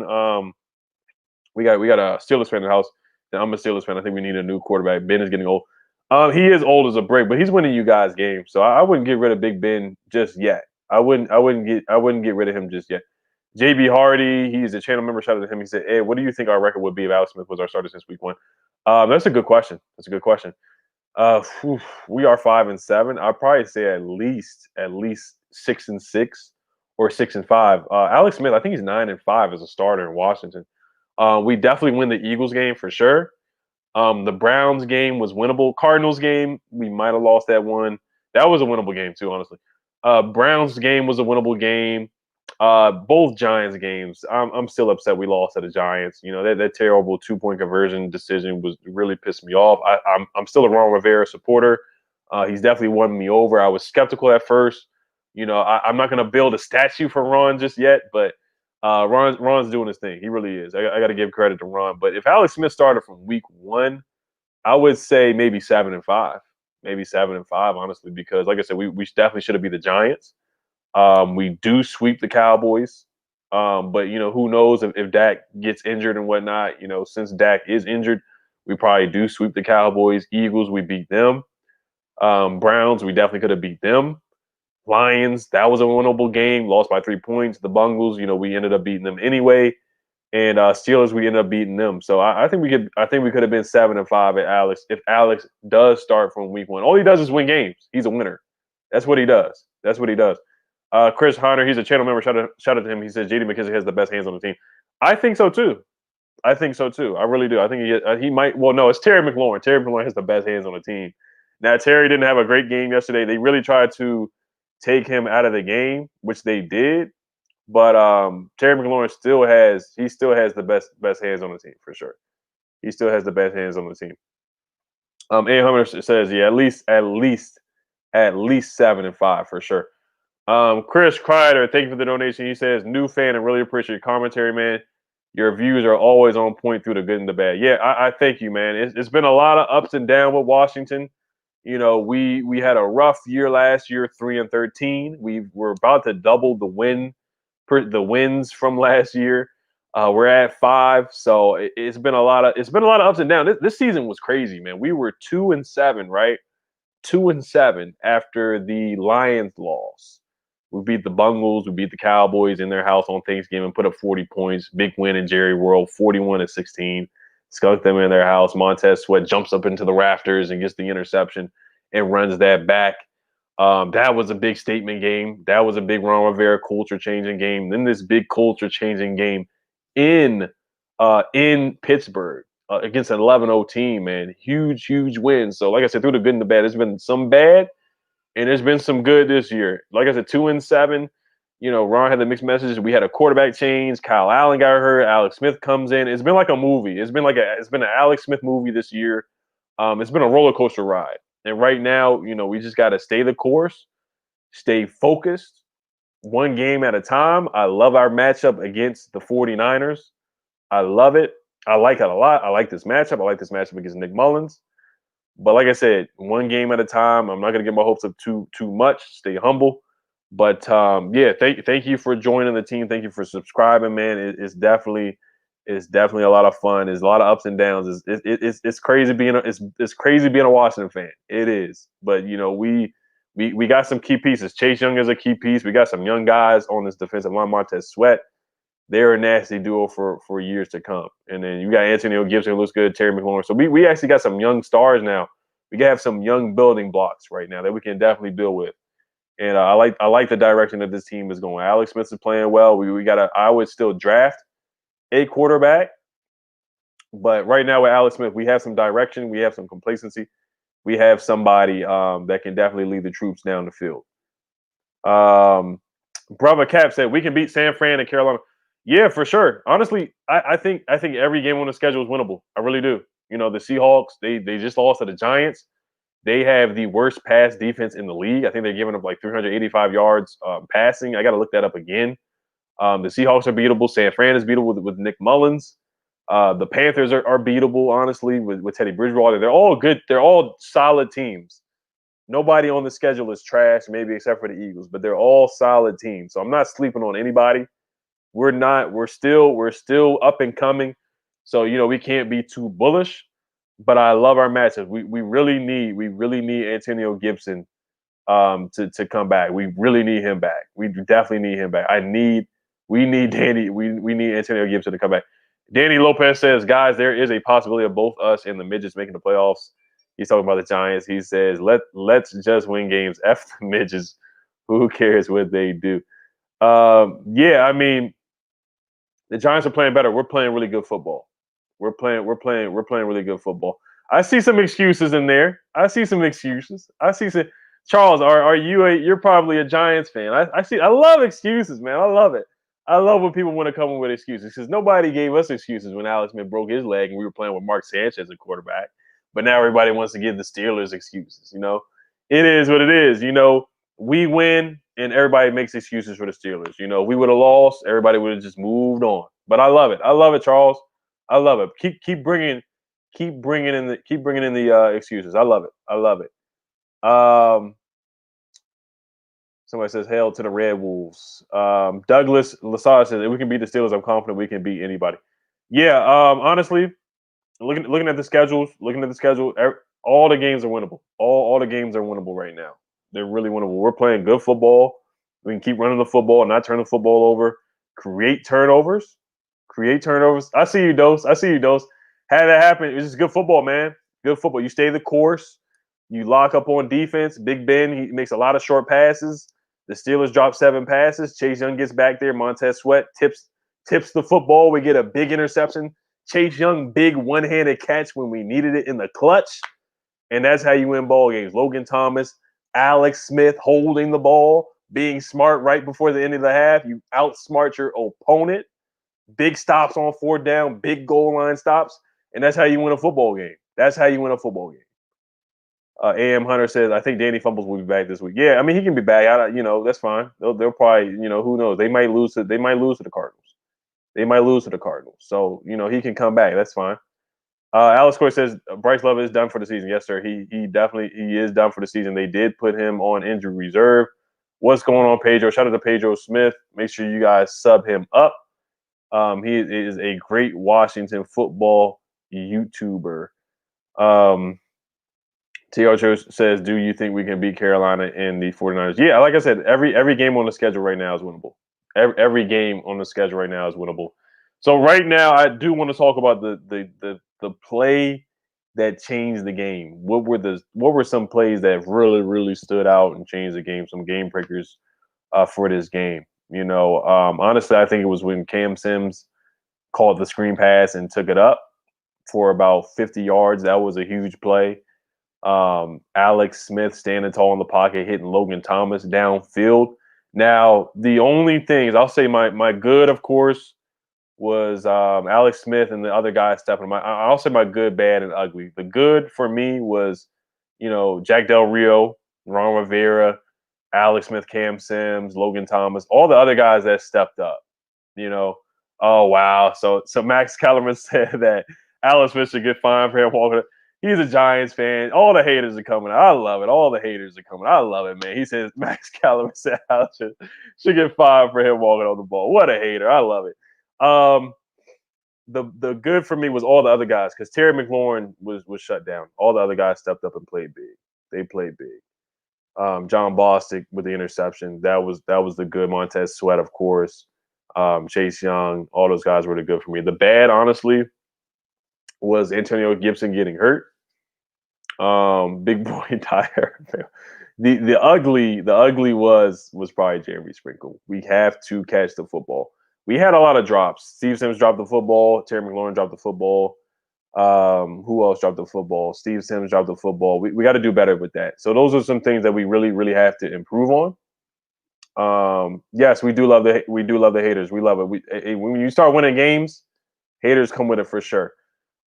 A: We got a Steelers fan in the house. I'm a Steelers fan. I think we need a new quarterback. Ben is getting old. He is old as a brick, but he's winning you guys games. So I wouldn't get rid of Big Ben just yet. I wouldn't get rid of him just yet. JB Hardy, he's a channel member. Shout out to him. He said, "Hey, what do you think our record would be if Alex Smith was our starter since week 1?" That's a good question. We are 5-7. I'd probably say at least 6-6 or 6-5. Alex Smith, I think he's 9-5 as a starter in Washington. We definitely win the Eagles game for sure. The Browns game was winnable. Cardinals game, we might have lost that one. That was a winnable game too, honestly. Browns game was a winnable game. Both Giants games, I'm still upset we lost to the Giants. That terrible 2-point conversion decision was really pissed me off. I'm still a Ron Rivera supporter. He's definitely won me over. I was skeptical at first. I'm not going to build a statue for Ron just yet, but Ron's doing his thing. He really is. I got to give credit to Ron. But if Alex Smith started from week 1, I would say maybe 7-5. Maybe 7-5, honestly, because like I said, we definitely should have beat the Giants. We do sweep the Cowboys. But who knows if Dak gets injured and whatnot. Since Dak is injured, we probably do sweep the Cowboys. Eagles, we beat them. Browns, we definitely could have beat them. Lions, that was a winnable game, lost by 3 points. The Bengals, we ended up beating them anyway. And Steelers, we ended up beating them. So I think we could have been 7-5 at Alex if Alex does start from week 1. All he does is win games. He's a winner. That's what he does. Chris Hunter, he's a channel member. Shout out to him. He says JD McKissick has the best hands on the team. I think so too. I really do. I think he might. Well, no, it's Terry McLaurin. Terry McLaurin has the best hands on the team. Now, Terry didn't have a great game yesterday. They really tried to take him out of the game, which they did. But Terry McLaurin still has the best hands on the team for sure. He still has the best hands on the team. A Hummer says, yeah, at least 7-5 for sure. Chris Kreider, thank you for the donation. He says, new fan and really appreciate your commentary, man. Your views are always on point through the good and the bad. Yeah, I thank you, man. It's been a lot of ups and downs with Washington. We had a rough year last year, 3-13. We're about to double the wins from last year. We're at 5, so it's been a lot of ups and downs. This season was crazy, man. We were 2-7, right? 2-7 after the Lions loss. We beat the Bungles, we beat the Cowboys in their house on Thanksgiving, put up 40 points. Big win in Jerry World, 41-16. Skunked them in their house. Montez Sweat jumps up into the rafters and gets the interception and runs that back. That was a big statement game. That was a big Ron Rivera culture changing game. Then this big culture changing game in Pittsburgh against an 11-0 team, man. Huge win. So like I said, through the good and the bad, there's been some bad and there's been some good this year. Like I said, 2-7. Ron had the mixed messages. We had a quarterback change. Kyle Allen got hurt. Alex Smith comes in. It's been like a movie. It's been an Alex Smith movie this year. It's been a roller coaster ride. And right now, we just got to stay the course, stay focused, one game at a time. I love our matchup against the 49ers. I love it. I like it a lot. I like this matchup. I like this matchup against Nick Mullins. But like I said, one game at a time. I'm not going to get my hopes up too much. Stay humble. But thank you for joining the team. Thank you for subscribing, man. It's definitely a lot of fun. There's a lot of ups and downs. It's crazy being a Washington fan. It is. But we got some key pieces. Chase Young is a key piece. We got some young guys on this defensive line. Montez Sweat. They're a nasty duo for years to come. And then you got Antonio Gibson who looks good, Terry McLaurin. So we actually got some young stars now. We have some young building blocks right now that we can definitely build with. And I like the direction that this team is going. Alex Smith is playing well. I would still draft a quarterback. But right now with Alex Smith, we have some direction. We have some complacency. We have somebody that can definitely lead the troops down the field. Brother Cap said, we can beat San Fran and Carolina. Yeah, for sure. Honestly, I think every game on the schedule is winnable. I really do. The Seahawks, they just lost to the Giants. They have the worst pass defense in the league. I think they're giving up like 385 yards passing. I got to look that up again. The Seahawks are beatable. San Fran is beatable with Nick Mullins. The Panthers are beatable, honestly, with Teddy Bridgewater. They're all good. They're all solid teams. Nobody on the schedule is trash, maybe except for the Eagles, but they're all solid teams. So I'm not sleeping on anybody. We're still up and coming. So, we can't be too bullish, but I love our matchups. We really need Antonio Gibson to come back. We really need him back. We definitely need him back. We need Antonio Gibson to come back. Danny Lopez says, guys, there is a possibility of both us and the midgets making the playoffs. He's talking about the Giants. He says, let's just win games. F the midgets. Who cares what they do? I mean, the Giants are playing better. We're playing really good football. We're playing really good football. I see some excuses in there. Charles, you're probably a Giants fan. I love excuses, man. I love it. I love when people want to come in with excuses because nobody gave us excuses when Alex Smith broke his leg and we were playing with Mark Sanchez as quarterback. But now everybody wants to give the Steelers excuses. It is what it is. We win and everybody makes excuses for the Steelers. We would have lost, everybody would have just moved on. But I love it. I love it, Charles. I love it. Keep bringing in the excuses. I love it. Somebody says, hail to the Red Wolves. Douglas Lasage says, if we can beat the Steelers, I'm confident we can beat anybody. Yeah, honestly, looking at the schedule, all the games are winnable. All the games are winnable right now. They're really winnable. We're playing good football. We can keep running the football and not turn the football over. Create turnovers. I see you, Dose. Had that happen. It's just good football, man. Good football. You stay the course. You lock up on defense. Big Ben, he makes a lot of short passes. The Steelers drop 7 passes. Chase Young gets back there. Montez Sweat tips the football. We get a big interception. Chase Young, big one-handed catch when we needed it in the clutch. And that's how you win ball games. Logan Thomas, Alex Smith holding the ball, being smart right before the end of the half. You outsmart your opponent. Big stops on 4th down, big goal line stops. And that's how you win a football game. AM Hunter says, I think Danny Fumbles will be back this week. Yeah, I mean, he can be back. That's fine. They'll probably, who knows? They might lose to the Cardinals. So, he can come back. That's fine. Alex Coy says, Bryce Love is done for the season. Yes, sir. He is done for the season. They did put him on injury reserve. What's going on, Pedro? Shout out to Pedro Smith. Make sure you guys sub him up. He is a great Washington football YouTuber. T.O. says, do you think we can beat Carolina in the 49ers? Yeah, like I said, every game on the schedule right now is winnable. Every game on the schedule right now is winnable. So right now, I do want to talk about the play that changed the game. What were some plays that really stood out and changed the game? Some game breakers for this game. Honestly, I think it was when Cam Sims caught the screen pass and took it up for about 50 yards. That was a huge play. Alex Smith standing tall in the pocket, hitting Logan Thomas downfield. Now, the only things I'll say my good, of course, was Alex Smith and the other guys stepping. I'll say my good, bad, and ugly. The good for me was, Jack Del Rio, Ron Rivera, Alex Smith, Cam Sims, Logan Thomas, all the other guys that stepped up. Oh wow. So Max Kellerman said that Alex Smith should get fined for him walking. He's a Giants fan. All the haters are coming. I love it. All the haters are coming. I love it, man. He says Max Kellerman said Alex should get fined for him walking on the ball. What a hater. I love it. The good for me was all the other guys because Terry McLaurin was shut down. All the other guys stepped up and played big. They played big. John Bostic with the interception. That was the good. Montez Sweat, of course. Chase Young. All those guys were the good for me. The bad, honestly, was Antonio Gibson getting hurt. Big boy Dyer. The ugly was probably Jeremy Sprinkle. We have to catch the football. We had a lot of drops. Steve Sims dropped the football. Terry McLaurin dropped the football. Who else dropped the football? Steve Sims dropped the football. We got to do better with that. So those are some things that we really have to improve on. Yes, we do love the haters. We love it. When you start winning games, haters come with it for sure.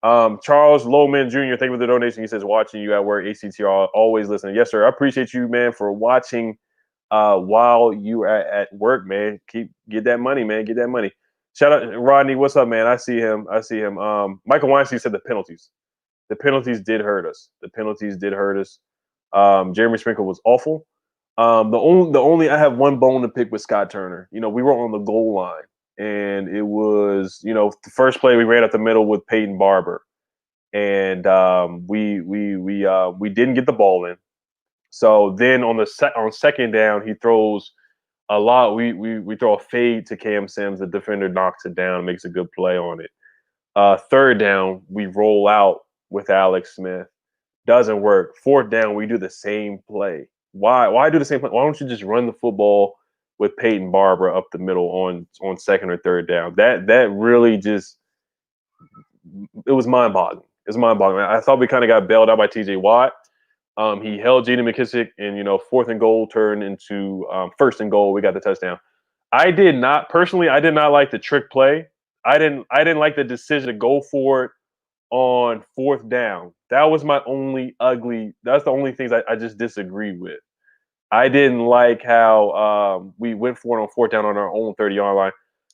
A: Charles Lowman Jr., thank you for the donation. He says, watching you at work, ACTR, always listening. Yes, sir. I appreciate you, man, for watching while you are at work, man. Get that money, man. Get that money. Shout out Rodney. What's up, man? I see him. Michael Weinstein said the penalties. The penalties did hurt us. Jeremy Sprinkle was awful. The only I have one bone to pick with Scott Turner. We were on the goal line. And it was, the first play we ran up the middle with Peyton Barber, and we didn't get the ball in. So then on second down, he throws a lot. We throw a fade to Cam Sims. The defender knocks it down, makes a good play on it. Third down, we roll out with Alex Smith. Doesn't work. Fourth down, we do the same play. Why do the same play? Why don't you just run the football with Peyton Barber up the middle on second or third down? That really just, it was mind-boggling. I thought we kind of got bailed out by T.J. Watt. He held J.D. McKissick, and fourth and goal turned into first and goal. We got the touchdown. I did not like the trick play. I didn't like the decision to go for it on fourth down. That was my only ugly. That's the only things I just disagree with. I didn't like how we went for it on fourth down on our own 30-yard line.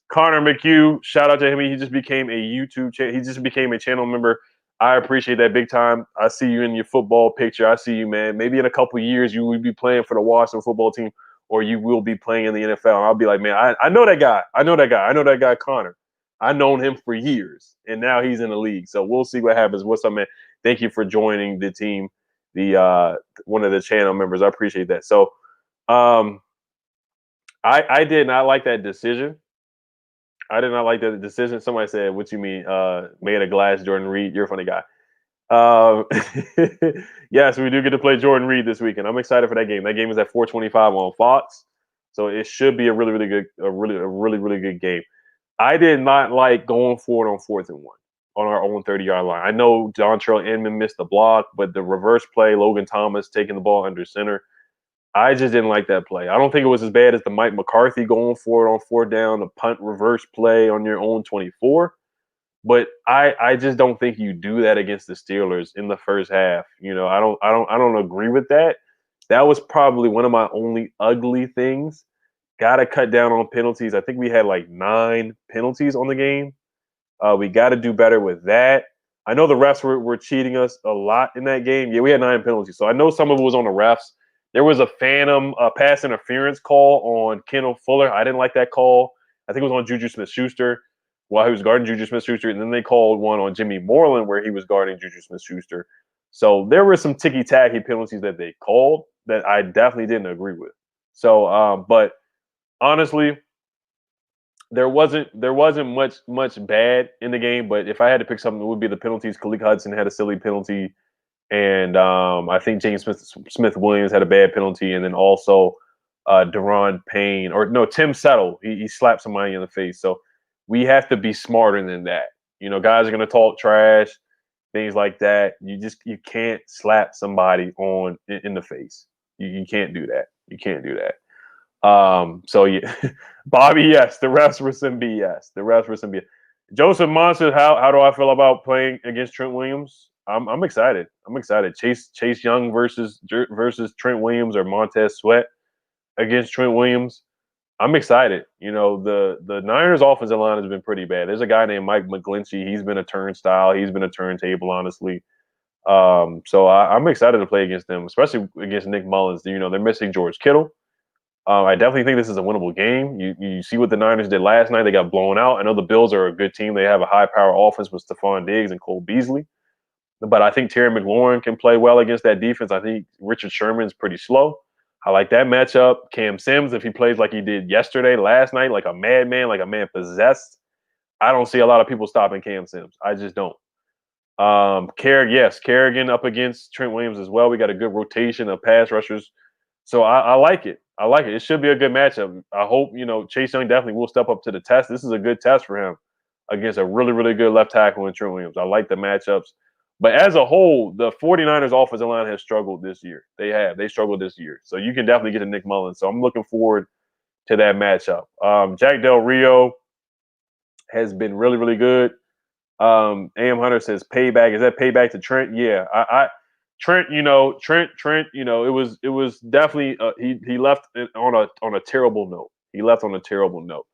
A: Connor McHugh, shout out to him. He just became a YouTube channel. He just became a channel member. I appreciate that big time. I see you in your football picture. I see you, man. Maybe in a couple of years you will be playing for the Washington football team, or you will be playing in the NFL. And I'll be like, man, I know that guy. I know that guy, Connor. I've known him for years, and now he's in the league. So we'll see what happens. What's up, man? Thank you for joining the team. The one of the channel members. I appreciate that. So I did not like that decision. Somebody said, what you mean, made a glass Jordan Reed? You're a funny guy. Yes, we do get to play Jordan Reed this weekend. I'm excited for that game. That game is at 4:25 on Fox. So it should be a really good game. I did not like going for it on 4th and 1 on our own 30-yard line. I know Dontrell Inman missed the block, but the reverse play, Logan Thomas taking the ball under center, I just didn't like that play. I don't think it was as bad as the Mike McCarthy going for it on 4th down, the punt reverse play on your own 24. But I just don't think you do that against the Steelers in the first half. I don't agree with that. That was probably one of my only ugly things. Got to cut down on penalties. I think we had like 9 penalties on the game. We got to do better with that. I know the refs were cheating us a lot in that game. Yeah, we had 9 penalties. So I know some of it was on the refs. There was a phantom pass interference call on Kendall Fuller. I didn't like that call. I think it was on Juju Smith-Schuster while he was guarding Juju Smith-Schuster. And then they called one on Jimmy Moreland where he was guarding Juju Smith-Schuster. So there were some ticky-tacky penalties that they called that I definitely didn't agree with. So, but honestly, there wasn't much bad in the game. But if I had to pick something, it would be the penalties. Khalid Hudson had a silly penalty, and I think James Smith Williams had a bad penalty, and then also Deron Payne or no Tim Settle, he slapped somebody in the face. So we have to be smarter than that. Guys are gonna talk trash, things like that. You can't slap somebody in the face. You can't do that. You can't do that. So yeah, Bobby, yes, the refs were some BS. The refs were some BS. Joseph Monster, how do I feel about playing against Trent Williams? I'm excited. I'm excited. Chase Young versus Trent Williams or Montez Sweat against Trent Williams. I'm excited. The Niners offensive line has been pretty bad. There's a guy named Mike McGlinchey. He's been a turnstile. He's been a turntable, honestly. So I'm excited to play against them, especially against Nick Mullins. They're missing George Kittle. I definitely think this is a winnable game. You see what the Niners did last night. They got blown out. I know the Bills are a good team. They have a high-power offense with Stephon Diggs and Cole Beasley. But I think Terry McLaurin can play well against that defense. I think Richard Sherman's pretty slow. I like that matchup. Cam Sims, if he plays like he did last night, like a madman, like a man possessed, I don't see a lot of people stopping Cam Sims. I just don't. Kerrigan up against Trent Williams as well. We got a good rotation of pass rushers. So I like it. I like it. It should be a good matchup. I hope, Chase Young definitely will step up to the test. This is a good test for him against a really, really good left tackle in Trent Williams. I like the matchups. But as a whole, the 49ers offensive line has struggled this year. They have. They struggled this year. So you can definitely get to Nick Mullins. So I'm looking forward to that matchup. Jack Del Rio has been really, really good. AM Hunter says payback. Is that payback to Trent? Yeah. Trent, it was definitely he left on a terrible note. He left on a terrible note.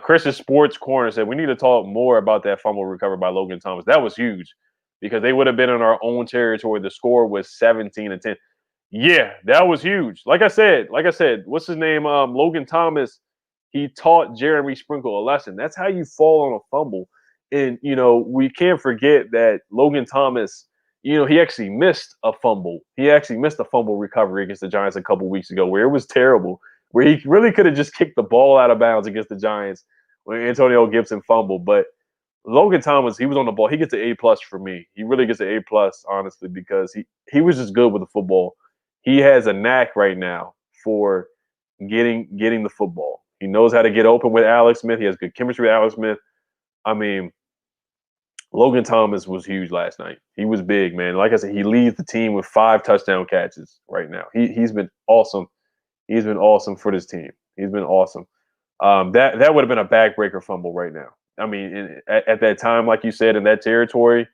A: Chris's Sports Corner said we need to talk more about that fumble recovered by Logan Thomas. That was huge because they would have been in our own territory. The score was 17-10. Yeah, that was huge. Like I said, what's his name? Logan Thomas. He taught Jeremy Sprinkle a lesson. That's how you fall on a fumble. And we can't forget that Logan Thomas. He actually missed a fumble. He actually missed a fumble recovery against the Giants a couple weeks ago where it was terrible, where he really could have just kicked the ball out of bounds against the Giants when Antonio Gibson fumbled. But Logan Thomas, he was on the ball. He gets an A+ for me. He really gets an A+, honestly, because he was just good with the football. He has a knack right now for getting the football. He knows how to get open with Alex Smith. He has good chemistry with Alex Smith. I mean, Logan Thomas was huge last night. He was big, man. Like I said, he leads the team with 5 touchdown catches right now. He's been awesome. He's been awesome for this team. He's been awesome. That would have been a backbreaker fumble right now. I mean, at that time, like you said, in that territory,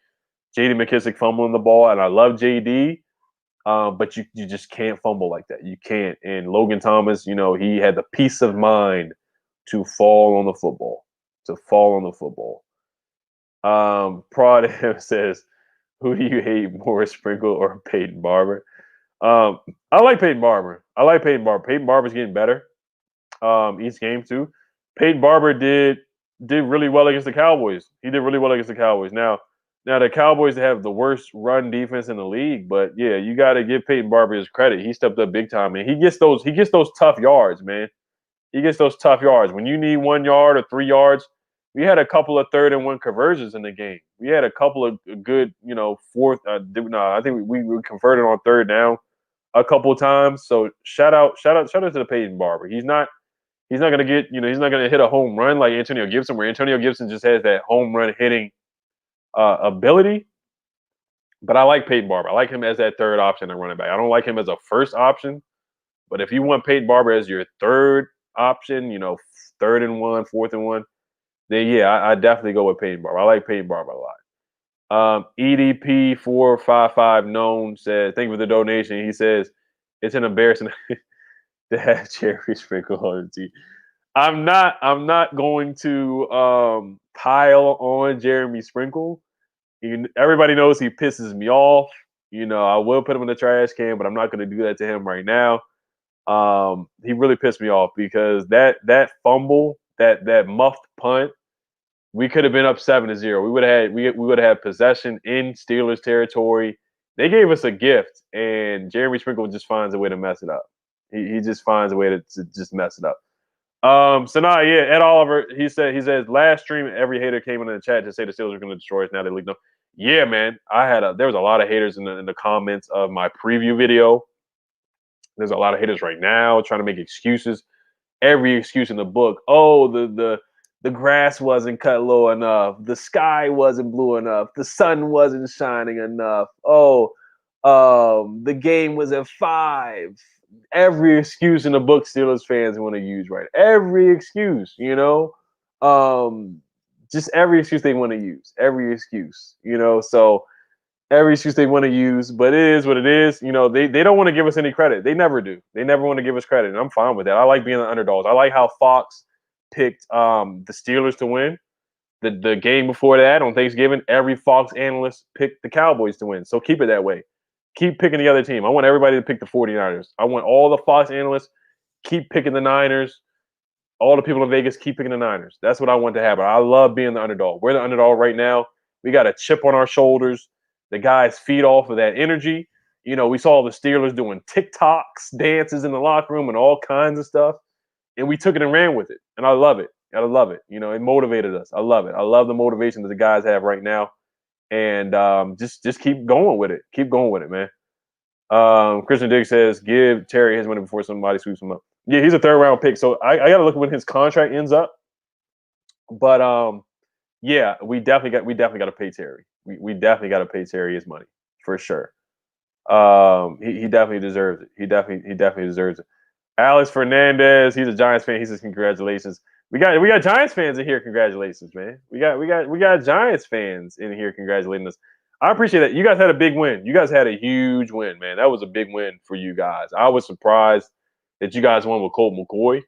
A: J.D. McKissick fumbling the ball, and I love J.D., but you just can't fumble like that. You can't. And Logan Thomas, he had the peace of mind to fall on the football. Prod says, who do you hate more, Sprinkle or Peyton Barber? I like Peyton Barber. Peyton Barber's getting better each game too. Peyton Barber did really well against the Cowboys. He did really well against the Cowboys. Now the Cowboys have the worst run defense in the league, but yeah, you got to give Peyton Barber his credit. He stepped up big time, and he gets those tough yards, man. He gets those tough yards when you need 1 yard or 3 yards. We had a couple of 3rd and 1 conversions in the game. We had a couple of good, fourth. I think we converted on 3rd down a couple of times. So shout out to the Peyton Barber. He's not going to get, he's not going to hit a home run like Antonio Gibson, where Antonio Gibson just has that home run hitting ability. But I like Peyton Barber. I like him as that 3rd option at running back. I don't like him as a 1st option. But if you want Peyton Barber as your 3rd option, 3rd and 1, 4th and 1, then yeah, I definitely go with Peyton Barber. I like Peyton Barber a lot. EDP455 known says, thank you for the donation. He says, it's an embarrassing to have Jerry Sprinkle on the team. I'm not going to pile on Jeremy Sprinkle. Everybody knows he pisses me off. I will put him in the trash can, but I'm not going to do that to him right now. He really pissed me off because that fumble, that muffed punt, we could have been up 7-0. We would have had possession in Steelers territory. They gave us a gift, and Jeremy Sprinkle just finds a way to mess it up. He just finds a way to just mess it up. So now, yeah, Ed Oliver, he says last stream every hater came in the chat to say the Steelers are going to destroy us. Now they leaked them. Yeah, man, there was a lot of haters in the comments of my preview video. There's a lot of haters right now trying to make excuses. Every excuse in the book. Oh, the grass wasn't cut low enough. The sky wasn't blue enough. The sun wasn't shining enough. Oh, the game was at 5. Every excuse in the book Steelers fans want to use, right? Every excuse, just every excuse they want to use. Every excuse, So every excuse they want to use, but it is what it is. They don't want to give us any credit. They never do. They never want to give us credit, and I'm fine with that. I like being the underdogs. I like how Fox picked the Steelers to win. The game before that on Thanksgiving, every Fox analyst picked the Cowboys to win. So keep it that way. Keep picking the other team. I want everybody to pick the 49ers. I want all the Fox analysts keep picking the Niners. All the people in Vegas keep picking the Niners. That's what I want to happen. I love being the underdog. We're the underdog right now. We got a chip on our shoulders. The guys feed off of that energy. We saw the Steelers doing TikToks, dances in the locker room, and all kinds of stuff. And we took it and ran with it. And I love it. I love it. It motivated us. I love it. I love the motivation that the guys have right now. And just keep going with it. Keep going with it, man. Christian Diggs says, give Terry his money before somebody sweeps him up. Yeah, he's a 3rd-round pick. So I got to look when his contract ends up. But yeah, we definitely got to pay Terry. We definitely got to pay Terry his money for sure. He definitely deserves it. He definitely deserves it. Alex Fernandez, he's a Giants fan. He says congratulations. We got Giants fans in here. Congratulations, man. We got Giants fans in here congratulating us. I appreciate that. You guys had a big win. You guys had a huge win, man. That was a big win for you guys. I was surprised that you guys won with Colt McCoy.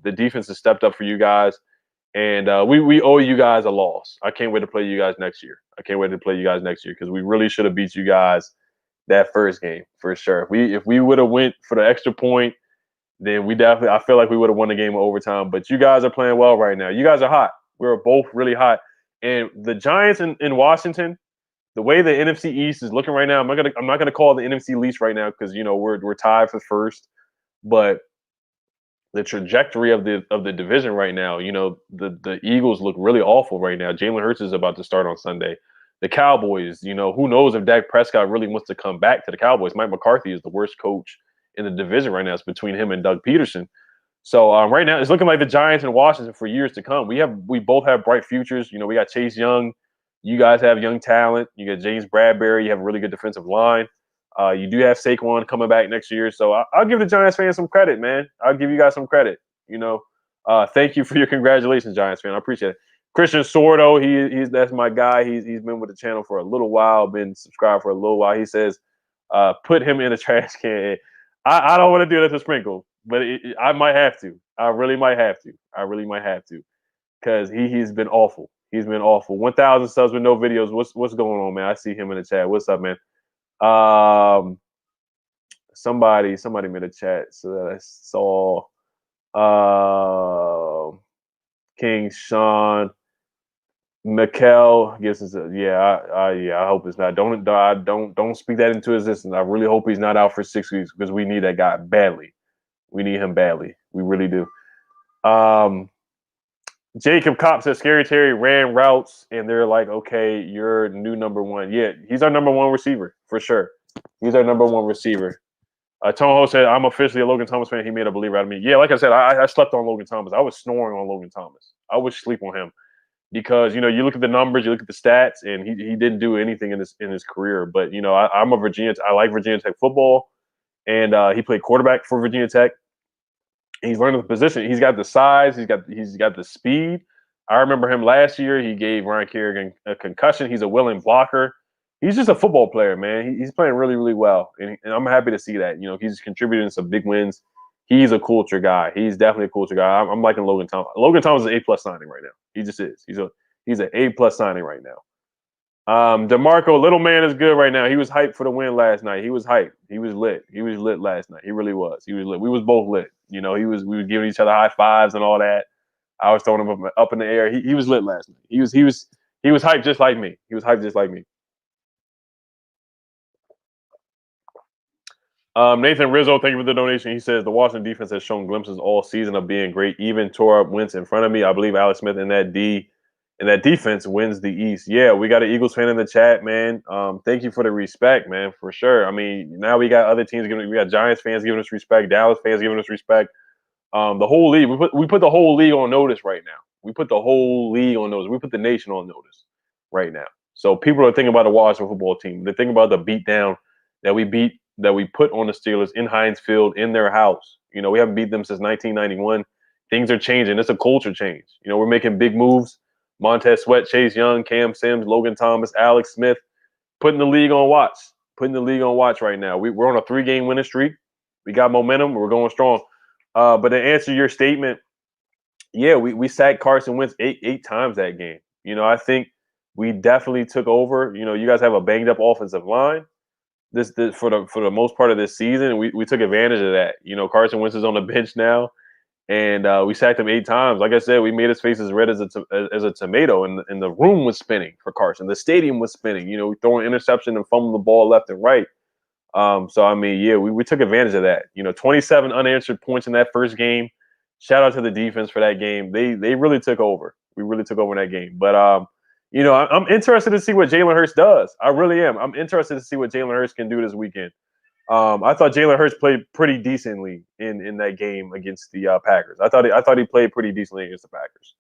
A: The defense has stepped up for you guys. And we owe you guys a loss. I can't wait to play you guys next year. Because we really should have beat you guys that first game for sure. If we would have went for the extra point, then I feel like we would have won the game in overtime. But you guys are playing well right now. You guys are hot. We're both really hot. And the Giants in Washington, the way the NFC East is looking right now, I'm not gonna call the NFC least right now because we're tied for first, but the trajectory of the division right now, the Eagles look really awful right now. Jalen Hurts is about to start on Sunday. The Cowboys, who knows if Dak Prescott really wants to come back to the Cowboys. Mike McCarthy is the worst coach in the division right now. It's between him and Doug Peterson. So right now, it's looking like the Giants and Washington for years to come. We both have bright futures. We got Chase Young. You guys have young talent. You got James Bradbury. You have a really good defensive line. You do have Saquon coming back next year. So I'll give the Giants fans some credit, man. I'll give you guys some credit. Thank you for your congratulations, Giants fan. I appreciate it. Christian Sordo, that's my guy. He's been with the channel for a little while, been subscribed for a little while. He says, put him in a trash can. I don't want to do that to Sprinkle, but I might have to. I really might have to. Because he's been awful. 1,000 subs with no videos. What's going on, man? I see him in the chat. What's up, man? Somebody made a chat so that I saw. King Sean Mikel gives us I hope it's not. Don't speak that into existence. I really hope he's not out for 6 weeks because we need that guy badly. We need him badly. We really do. Jacob Kopp says Scary Terry ran routes and they're like, okay, you're new number one. Yeah, he's our number one receiver for sure. He's our number one receiver. Toho said, I'm officially a Logan Thomas fan. He made a believer out of me. Yeah, like I said, I slept on Logan Thomas. I was snoring on Logan Thomas. I would sleep on him because, you look at the numbers, you look at the stats, and he didn't do anything in his career. But, I'm a I like Virginia Tech football, and he played quarterback for Virginia Tech. He's learning the position. He's got the size. He's got the speed. I remember him last year. He gave Ryan Kerrigan a concussion. He's a willing blocker. He's just a football player, man. He's playing really, really well, and I'm happy to see that. He's contributing some big wins. He's a culture guy. He's definitely a culture guy. I'm liking Logan Thomas. Logan Thomas is an A+ signing right now. He just is. He's an A+ signing right now. DeMarco, little man is good right now. He was hyped for the win last night. He was hyped. He was lit. He was lit last night. He really was. He was lit. We was both lit. We were giving each other high fives and all that. I was throwing him up in the air. He was lit last night. He was hyped just like me. Nathan Rizzo, thank you for the donation. He says the Washington defense has shown glimpses all season of being great. Even tore up Wentz in front of me. I believe Alex Smith in that defense wins the East. Yeah, we got an Eagles fan in the chat, man. Thank you for the respect, man, for sure. I mean, now we got other teams giving. We got Giants fans giving us respect, Dallas fans giving us respect. The whole league. We put the whole league on notice right now. We put the whole league on notice. We put the nation on notice right now. So people are thinking about the Washington football team. They're thinking about the beatdown that we put on the Steelers in Heinz Field in their house. You know, we haven't beat them since 1991. Things are changing. It's a culture change. You know, we're making big moves. Montez Sweat, Chase Young, Cam Sims, Logan Thomas, Alex Smith, putting the league on watch. Putting the league on watch right now. We're on a 3-game winning streak. We got momentum. We're going strong. But to answer your statement, yeah, we sacked Carson Wentz eight times that game. You know, I think we definitely took over. You know, you guys have a banged up offensive line. This for the most part of this season, and we took advantage of that. You know, Carson Wentz is on the bench now, and we sacked him 8 times. Like I said, we made his face as red as a tomato, and the room was spinning for Carson. The stadium was spinning. You know, throwing interception and fumbling the ball left and right. So I mean, yeah, we took advantage of that. You know, 27 unanswered points in that first game. Shout out to the defense for that game. They really took over. We really took over in that game. But you know, I'm interested to see what Jalen Hurts does. I really am. I'm interested to see what Jalen Hurts can do this weekend. I thought Jalen Hurts played pretty decently in that game against the Packers. I thought he played pretty decently against the Packers.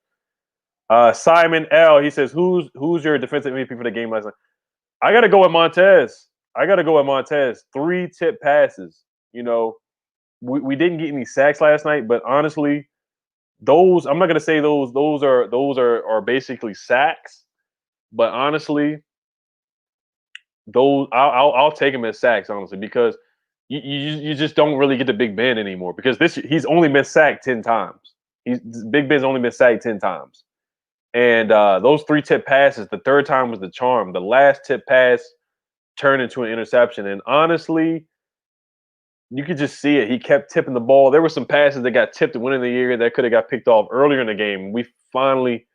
A: Simon L. He says, who's your defensive MVP for the game last night? I got to go with Montez. 3 tip passes. You know, we didn't get any sacks last night, but honestly, those I'm not gonna say those are basically sacks, but honestly, those I'll take them as sacks honestly because you just don't really get the Big Ben anymore because he's only been sacked 10 times. Big Ben's only been sacked 10 times, and those 3 tip passes, the third time was the charm. The last tip pass turned into an interception, and honestly, you could just see it. He kept tipping the ball. There were some passes that got tipped to win in the year that could have got picked off earlier in the game. We finally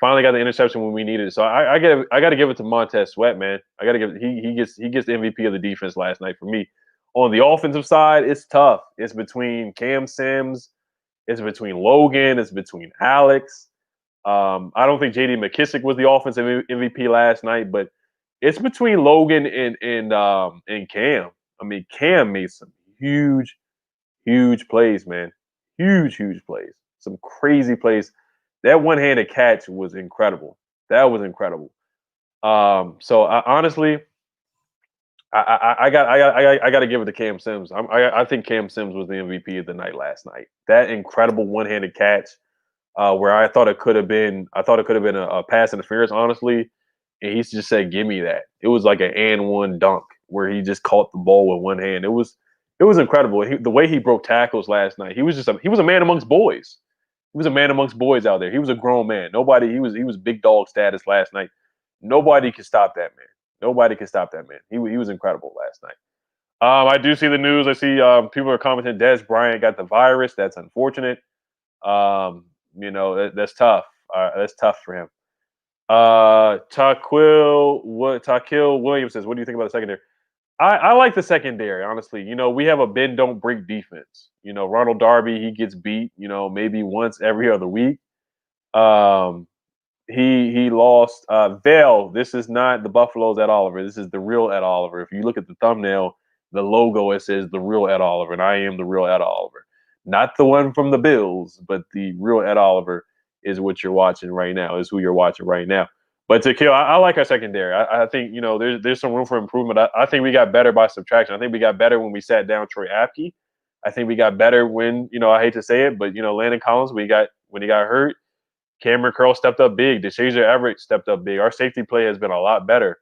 A: got the interception when we needed it. So I got to give it to Montez Sweat, man. I got to give he gets the MVP of the defense last night for me. On the offensive side, it's tough. It's between Cam Sims, it's between Logan, it's between Alex. I don't think J.D. McKissick was the offensive MVP last night, but it's between Logan and Cam. I mean, Cam made some huge plays, man. Huge plays. Some crazy plays. That one-handed catch was incredible. That was incredible. So honestly, I got to give it to Cam Sims. I think Cam Sims was the MVP of the night last night. That incredible one-handed catch, where I thought it could have been a pass interference, honestly, and he just said, "Give me that." It was like an and one dunk where he just caught the ball with one hand. It was incredible. The way he broke tackles last night, he was a man amongst boys. He was a man amongst boys out there. He was a grown man. He was big dog status last night. Nobody could stop that man. Nobody could stop that man. He was incredible last night. I do see the news. I see people are commenting. Des Bryant got the virus. That's unfortunate. You know that's tough. That's tough for him. Taquil Williams says, "What do you think about the secondary?" I like the secondary, honestly. You know, we have a bend don't break defense. You know, Ronald Darby, he gets beat, you know, maybe once every other week. He lost Vale. This is not the Buffaloes Ed Oliver. This is the real Ed Oliver. If you look at the thumbnail, the logo, it says the real Ed Oliver, and I am the real Ed Oliver. Not the one from the Bills, but the real Ed Oliver is what you're watching right now, is who you're watching right now. But to kill, I like our secondary. I think, you know, there's some room for improvement. I think we got better by subtraction. I think we got better when we sat down Troy Apke. I think we got better when, you know, I hate to say it, but, you know, Landon Collins, when he got hurt, Cameron Curl stepped up big. DeShazier Everett stepped up big. Our safety play has been a lot better.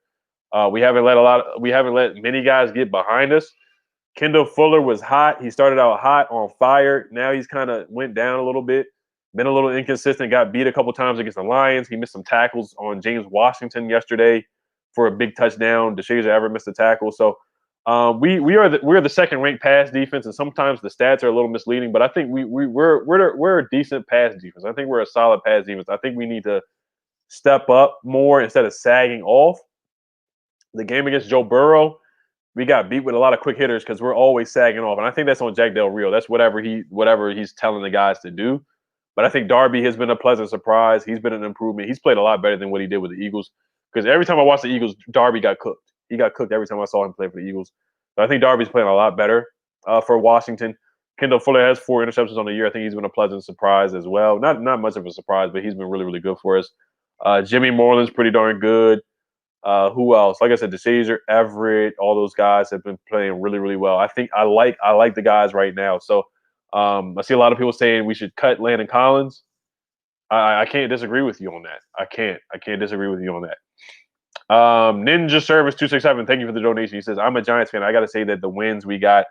A: We haven't let many guys get behind us. Kendall Fuller was hot. He started out hot, on fire. Now he's kind of went down a little bit. Been a little inconsistent. Got beat a couple times against the Lions. He missed some tackles on James Washington yesterday for a big touchdown. DeShazier Everett missed a tackle. So we're the second ranked pass defense, and sometimes the stats are a little misleading. But I think we're a decent pass defense. I think we're a solid pass defense. I think we need to step up more instead of sagging off. The game against Joe Burrow, we got beat with a lot of quick hitters because we're always sagging off, and I think that's on Jack Del Rio. That's whatever he's telling the guys to do. But I think Darby has been a pleasant surprise. He's been an improvement. He's played a lot better than what he did with the Eagles. Because every time I watched the Eagles, Darby got cooked. He got cooked every time I saw him play for the Eagles. So I think Darby's playing a lot better for Washington. Kendall Fuller has 4 interceptions on the year. I think he's been a pleasant surprise as well. Not much of a surprise, but he's been really, really good for us. Jimmy Moreland's pretty darn good. Who else? Like I said, DeSazer, Everett, all those guys have been playing really, really well. I think I like the guys right now. So I see a lot of people saying we should cut Landon Collins. I can't disagree with you on that. I can't disagree with you on that. Ninja Service 267, thank you for the donation. He says, I'm a Giants fan. I got to say that the wins we got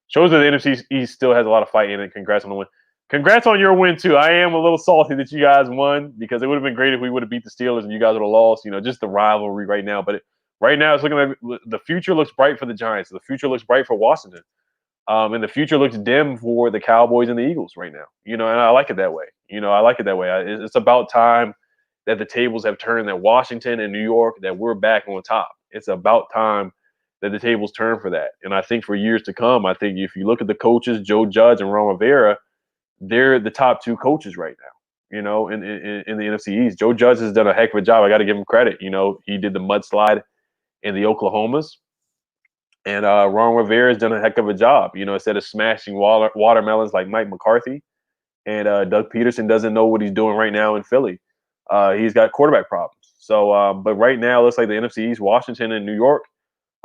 A: shows that the NFC East still has a lot of fight in it. Congrats on the win. Congrats on your win, too. I am a little salty that you guys won because it would have been great if we would have beat the Steelers and you guys would have lost, just the rivalry right now. But right now, it's looking like the future looks bright for the Giants. The future looks bright for Washington. And the future looks dim for the Cowboys and the Eagles right now. And I like it that way. I like it that way. It's about time that the tables have turned, that Washington and New York, that we're back on top. It's about time that the tables turn for that. And I think for years to come, I think if you look at the coaches, Joe Judge and Ron Rivera, they're the top 2 coaches right now, in the NFC East. Joe Judge has done a heck of a job. I got to give him credit. He did the mudslide in the Oklahomas. And Ron Rivera has done a heck of a job, instead of smashing watermelons like Mike McCarthy. And Doug Peterson doesn't know what he's doing right now in Philly. He's got quarterback problems. So, but right now, it looks like the NFC East, Washington and New York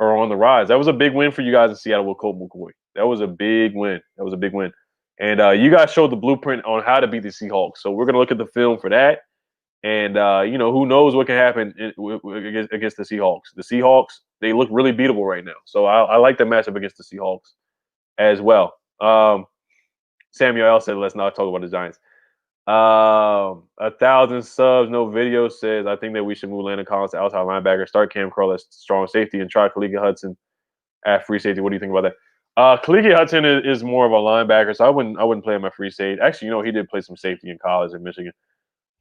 A: are on the rise. That was a big win for you guys in Seattle with Colt McCoy. That was a big win. And you guys showed the blueprint on how to beat the Seahawks. So we're going to look at the film for that. And, who knows what can happen against the Seahawks. The Seahawks, they look really beatable right now. So I like the matchup against the Seahawks as well. Samuel L. said, let's not talk about the Giants. 1,000 subs, no video says, I think that we should move Landon Collins to outside linebacker, start Cam Curl as strong safety, and try Khaleke Hudson at free safety. What do you think about that? Khaleke Hudson is more of a linebacker, so I wouldn't play him at free safety. Actually, he did play some safety in college in Michigan.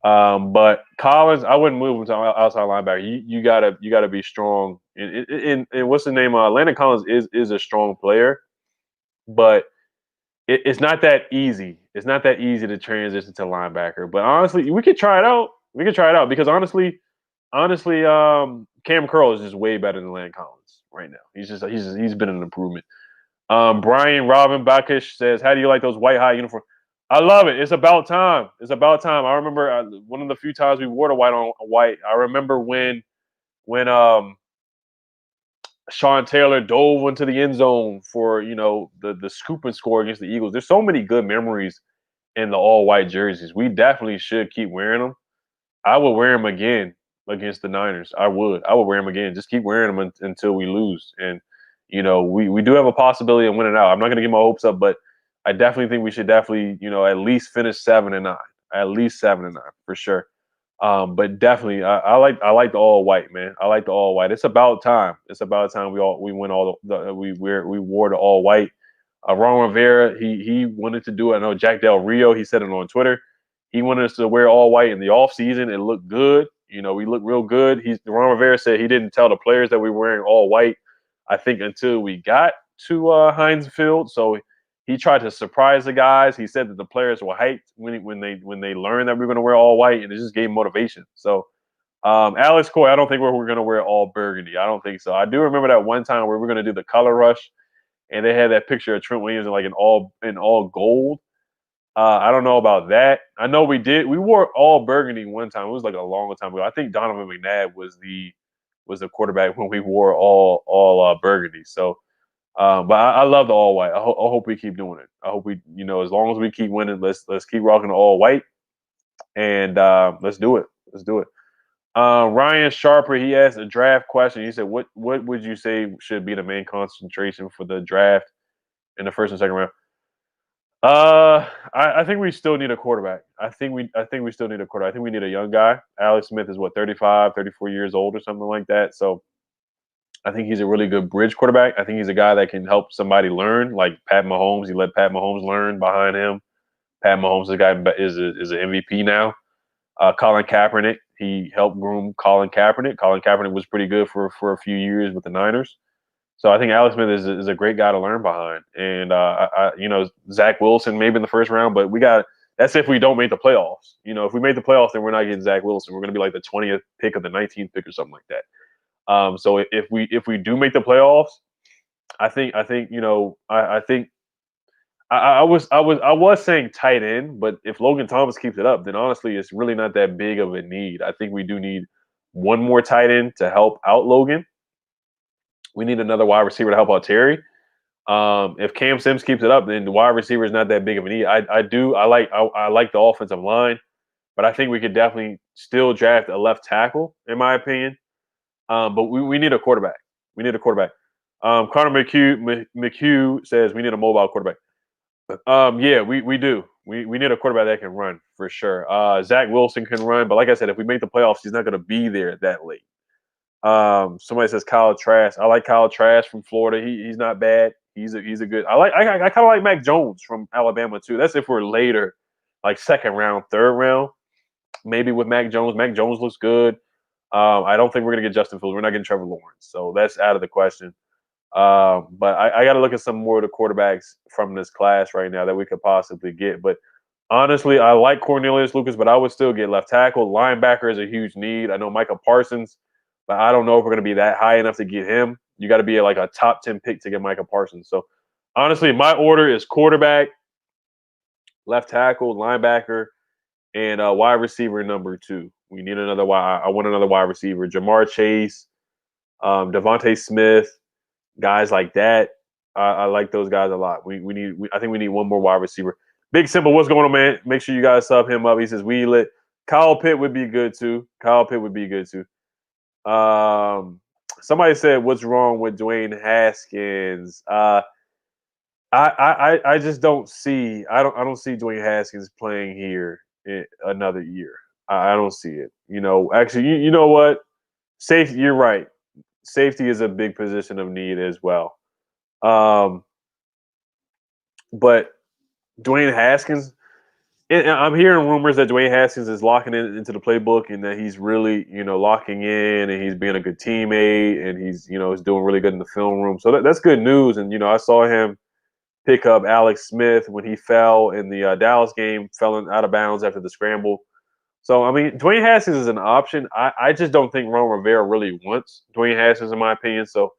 A: But Collins, I wouldn't move him to outside linebacker. You gotta be strong. And what's the name? Landon Collins is a strong player, but it's not that easy. It's not that easy to transition to linebacker. But honestly, we could try it out. Because honestly, Cam Curl is just way better than Landon Collins right now. He's been an improvement. Brian Robin Bakish says, how do you like those white high uniforms? I love it. It's about time. I remember one of the few times we wore the white on white. I remember when Sean Taylor dove into the end zone for, the scoop and score against the Eagles. There's so many good memories in the all white jerseys. We definitely should keep wearing them. I would wear them again against the Niners. I would wear them again. Just keep wearing them until we lose. And, we do have a possibility of winning out. I'm not going to get my hopes up, but I definitely think we should at least finish 7-9. At least 7-9 for sure. But definitely, I like the all white, man. I like the all white. It's about time. We win all we wore the all white. Ron Rivera, he wanted to do it. I know Jack Del Rio, he said it on Twitter. He wanted us to wear all white in the offseason. It looked good. We look real good. Ron Rivera said he didn't tell the players that we were wearing all white, I think, until we got to Heinz Field. So he tried to surprise the guys. He said that the players were hyped when they learned that we were going to wear all white, and it just gave motivation. So, Alex Coy, I don't think we're going to wear all burgundy. I don't think so. I do remember that one time where we were going to do the color rush, and they had that picture of Trent Williams in all gold. I don't know about that. I know we did. We wore all burgundy one time. It was like a long time ago. I think Donovan McNabb was the quarterback when we wore all burgundy. So. But I love the all white. I hope we keep doing it. I hope we, as long as we keep winning, let's keep rocking the all white, and let's do it. Ryan Sharper, he asked a draft question. He said, "What would you say should be the main concentration for the draft in the first and second round?" I think we still need a quarterback. I think we still need a quarterback. I think we need a young guy. Alex Smith is 35, 34 years old or something like that. So. I think he's a really good bridge quarterback. I think he's a guy that can help somebody learn, like Pat Mahomes. He let Pat Mahomes learn behind him. Pat Mahomes is an MVP now. Colin Kaepernick, he helped groom Colin Kaepernick. Colin Kaepernick was pretty good for a few years with the Niners. So I think Alex Smith is a great guy to learn behind, and Zach Wilson maybe in the first round, but that's if we don't make the playoffs. If we make the playoffs, then we're not getting Zach Wilson. We're going to be like the 20th pick of the 19th pick or something like that. So if we do make the playoffs, I think I was saying tight end, but if Logan Thomas keeps it up, then honestly, it's really not that big of a need. I think we do need one more tight end to help out Logan. We need another wide receiver to help out Terry. If Cam Sims keeps it up, then the wide receiver is not that big of a need. I like the offensive line, but I think we could definitely still draft a left tackle, in my opinion. But we need a quarterback. We need a quarterback. Connor McHugh says we need a mobile quarterback. Yeah, we do. We need a quarterback that can run for sure. Zach Wilson can run, but like I said, if we make the playoffs, he's not going to be there that late. Somebody says Kyle Trask. I like Kyle Trask from Florida. He's not bad. He's a good. I kind of like Mac Jones from Alabama too. That's if we're later, like second round, third round, maybe with Mac Jones. Mac Jones looks good. I don't think we're gonna get Justin Fields. We're not getting Trevor Lawrence, so that's out of the question. But I got to look at some more of the quarterbacks from this class right now that we could possibly get. But honestly, I like Cornelius Lucas, but I would still get left tackle. Linebacker is a huge need. I know Micah Parsons, but I don't know if we're going to be that high enough to get him. You got to be like a top 10 pick to get Micah Parsons. So honestly, my order is quarterback, left tackle, linebacker, and wide receiver number 2. We need another wide. I want another wide receiver. Jamar Chase, Devontae Smith, guys like that. I like those guys a lot. I think we need one more wide receiver. Big Simple, what's going on, man? Make sure you guys sub him up. He says we lit. Kyle Pitt would be good too. Somebody said, "What's wrong with Dwayne Haskins?" I just don't see. I don't see Dwayne Haskins playing here another year. I don't see it. Actually, you know what? Safety. You're right. Safety is a big position of need as well. But Dwayne Haskins, and I'm hearing rumors that Dwayne Haskins is locking into the playbook and that he's really, locking in and he's being a good teammate and he's, is doing really good in the film room. So that's good news. And, I saw him pick up Alex Smith when he fell in the Dallas game, fell out of bounds after the scramble. So, I mean, Dwayne Haskins is an option. I just don't think Ron Rivera really wants Dwayne Haskins, in my opinion. So,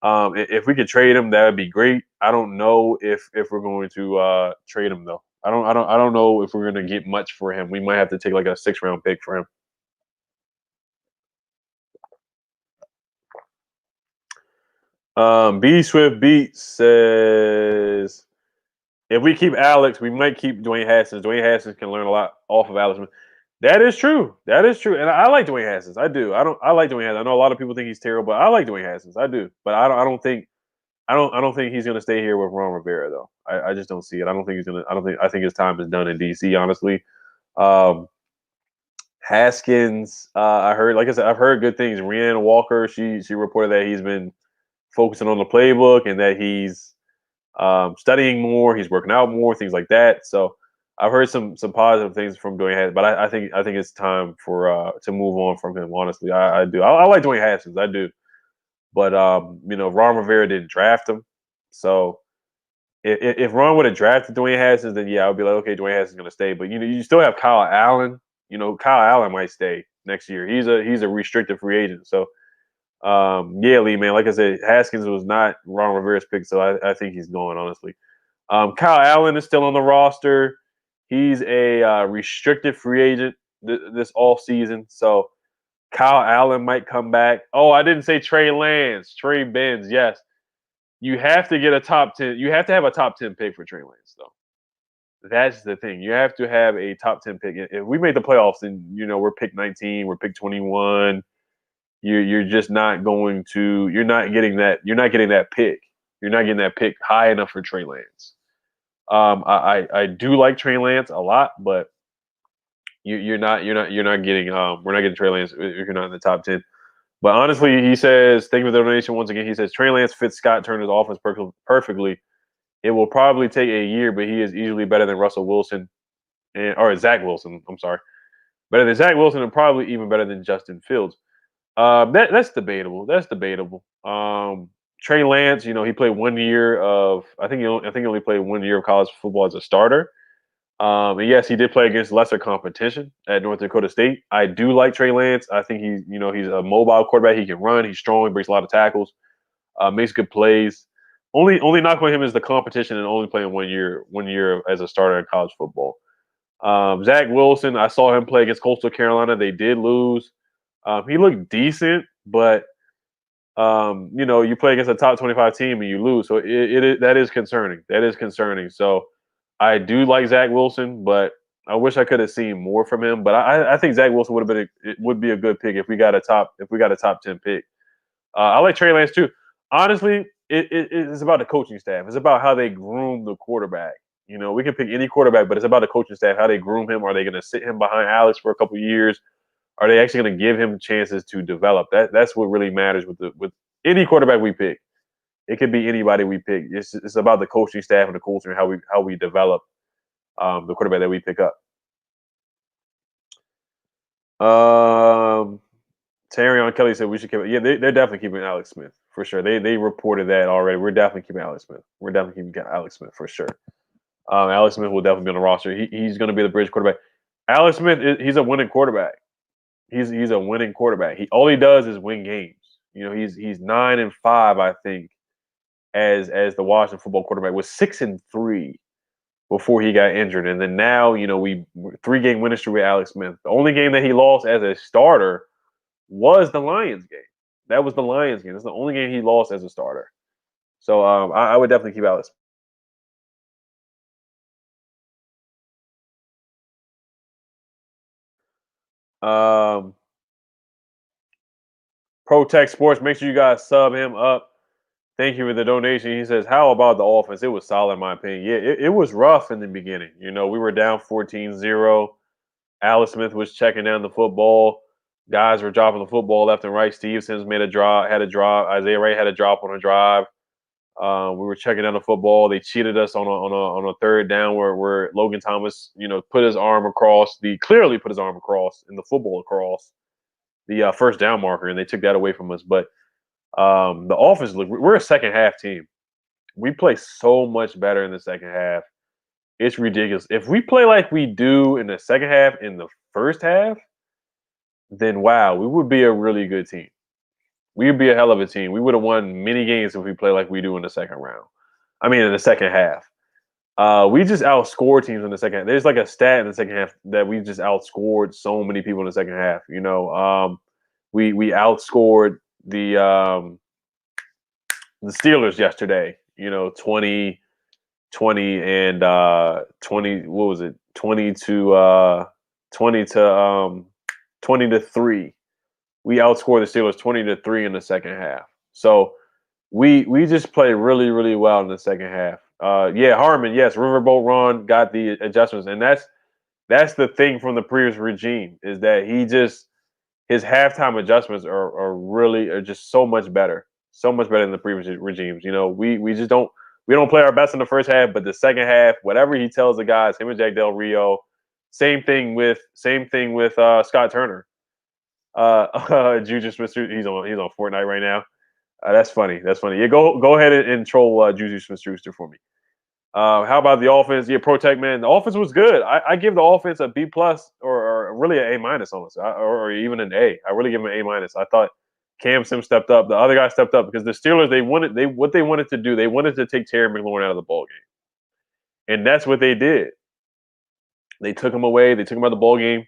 A: if we could trade him, that would be great. I don't know if we're going to trade him though. I don't know if we're going to get much for him. We might have to take like a 6th-round pick for him. B Swift Beat says if we keep Alex, we might keep Dwayne Haskins. Dwayne Haskins can learn a lot off of Alex. That is true. And I like Dwayne Haskins. I do. I like Dwayne Haskins. I know a lot of people think he's terrible, but I like Dwayne Haskins. I do. But I don't think he's going to stay here with Ron Rivera though. I just don't see it. I don't think he's going to. I think his time is done in DC. Honestly, Haskins. I heard, like I said, I've heard good things. Rhiannon Walker. She reported that he's been focusing on the playbook and that he's studying more. He's working out more. Things like that. So I've heard some positive things from Dwayne Haskins. But I think it's time for to move on from him. Honestly, I do. I like Dwayne Haskins. I do. But Ron Rivera didn't draft him, so if Ron would have drafted Dwayne Haskins, then yeah, I would be like, okay, Dwayne Haskins is going to stay. But you still have Kyle Allen. Kyle Allen might stay next year. He's a restricted free agent. So yeah, Lee, man, like I said, Haskins was not Ron Rivera's pick, so I think he's going, honestly. Kyle Allen is still on the roster. He's a restricted free agent this off season, so. Kyle Allen might come back. Oh, I didn't say Trey Lance. Trey Benz, yes. You have to get a top 10. You have to have a top 10 pick for Trey Lance, though. That's the thing. You have to have a top 10 pick. If we make the playoffs, then we're pick 19, we're pick 21. You're just not going to. You're not getting that. You're not getting that pick. You're not getting that pick high enough for Trey Lance. I do like Trey Lance a lot, but you're not getting we're not getting Trey Lance if you're not in the top 10. But honestly, he says, thank you for the donation once again. He says Trey Lance fits Scott Turner's offense perfectly. It will probably take a year, but he is easily better than Russell Wilson or Zach Wilson. I'm sorry, better than Zach Wilson and probably even better than Justin Fields. That's debatable. Trey Lance, he played 1 year of I think he only played 1 year of college football as a starter. And yes, he did play against lesser competition at North Dakota State. I do like Trey Lance. I think he's a mobile quarterback. He can run. He's strong. He breaks a lot of tackles. Makes good plays. Only knock on him is the competition and only playing 1 year as a starter in college football. Zach Wilson, I saw him play against Coastal Carolina. They did lose. He looked decent, but you play against a top 25 team and you lose. So that is concerning. That is concerning. So I do like Zach Wilson, but I wish I could have seen more from him. But I think Zach Wilson would be a good pick if we got a top 10 pick. I like Trey Lance too. Honestly, it's about the coaching staff. It's about how they groom the quarterback. We can pick any quarterback, but it's about the coaching staff, how they groom him. Are they going to sit him behind Alex for a couple of years? Are they actually going to give him chances to develop? That's what really matters with any quarterback we pick. It could be anybody we pick. It's about the coaching staff and the culture and how we develop the quarterback that we pick up. Terry on Kelly said we should keep it. Yeah, they're definitely keeping Alex Smith for sure. They reported that already. We're definitely keeping Alex Smith. We're definitely keeping Alex Smith for sure. Alex Smith will definitely be on the roster. He's going to be the bridge quarterback. Alex Smith, he's a winning quarterback. He's a winning quarterback. All he does is win games. He's 9-5, I think, as the Washington football quarterback, was 6-3 before he got injured, and then now we 3-game winning streak with Alex Smith. The only game that he lost as a starter was the Lions game. That was the Lions game. That's the only game he lost as a starter. So I would definitely keep Alex. Protect Sports, make sure you guys sub him up. Thank you for the donation. He says, how about the offense? It was solid, in my opinion. Yeah, it was rough in the beginning. We were down 14-0. Alex Smith was checking down the football. Guys were dropping the football left and right. Steve Sims had a drop. Isaiah Ray had a drop on a drive. We were checking down the football. They cheated us on a third down where Logan Thomas, put his arm across clearly put his arm across in the football across the first down marker, and they took that away from us. But the offense, we're a second half team. We play so much better in the second half. It's ridiculous. If we play like we do in the second half, in the first half, then wow, we would be a really good team. We would be a hell of a team. We would have won many games if we play like we do in the second round. I mean, in the second half. We just outscored teams in the second half. There's like a stat in the second half that we just outscored so many people in the second half. We outscored the Steelers yesterday. 20 and 20. What was it? 20 to 20-3. We outscored the Steelers 20-3 in the second half. So we just played really, really well in the second half. Harmon, yes, Riverboat Ron got the adjustments, and that's the thing from the previous regime, is that his halftime adjustments are just so much better than the previous regimes. We don't play our best in the first half, but the second half, whatever he tells the guys, him and Jack Del Rio, same thing with Scott Turner. Juju Smith, he's on Fortnite right now. That's funny. Yeah, go ahead and troll Juju Smith-Schuster for me. How about the offense? Yeah, Protect, man. The offense was good. I give the offense a B+ or really an A- almost, or even an A. I really give them an A-. I thought Cam Sims stepped up. The other guy stepped up because the Steelers, what they wanted to do. They wanted to take Terry McLaurin out of the ball game, and that's what they did. They took him away. They took him out of the ball game.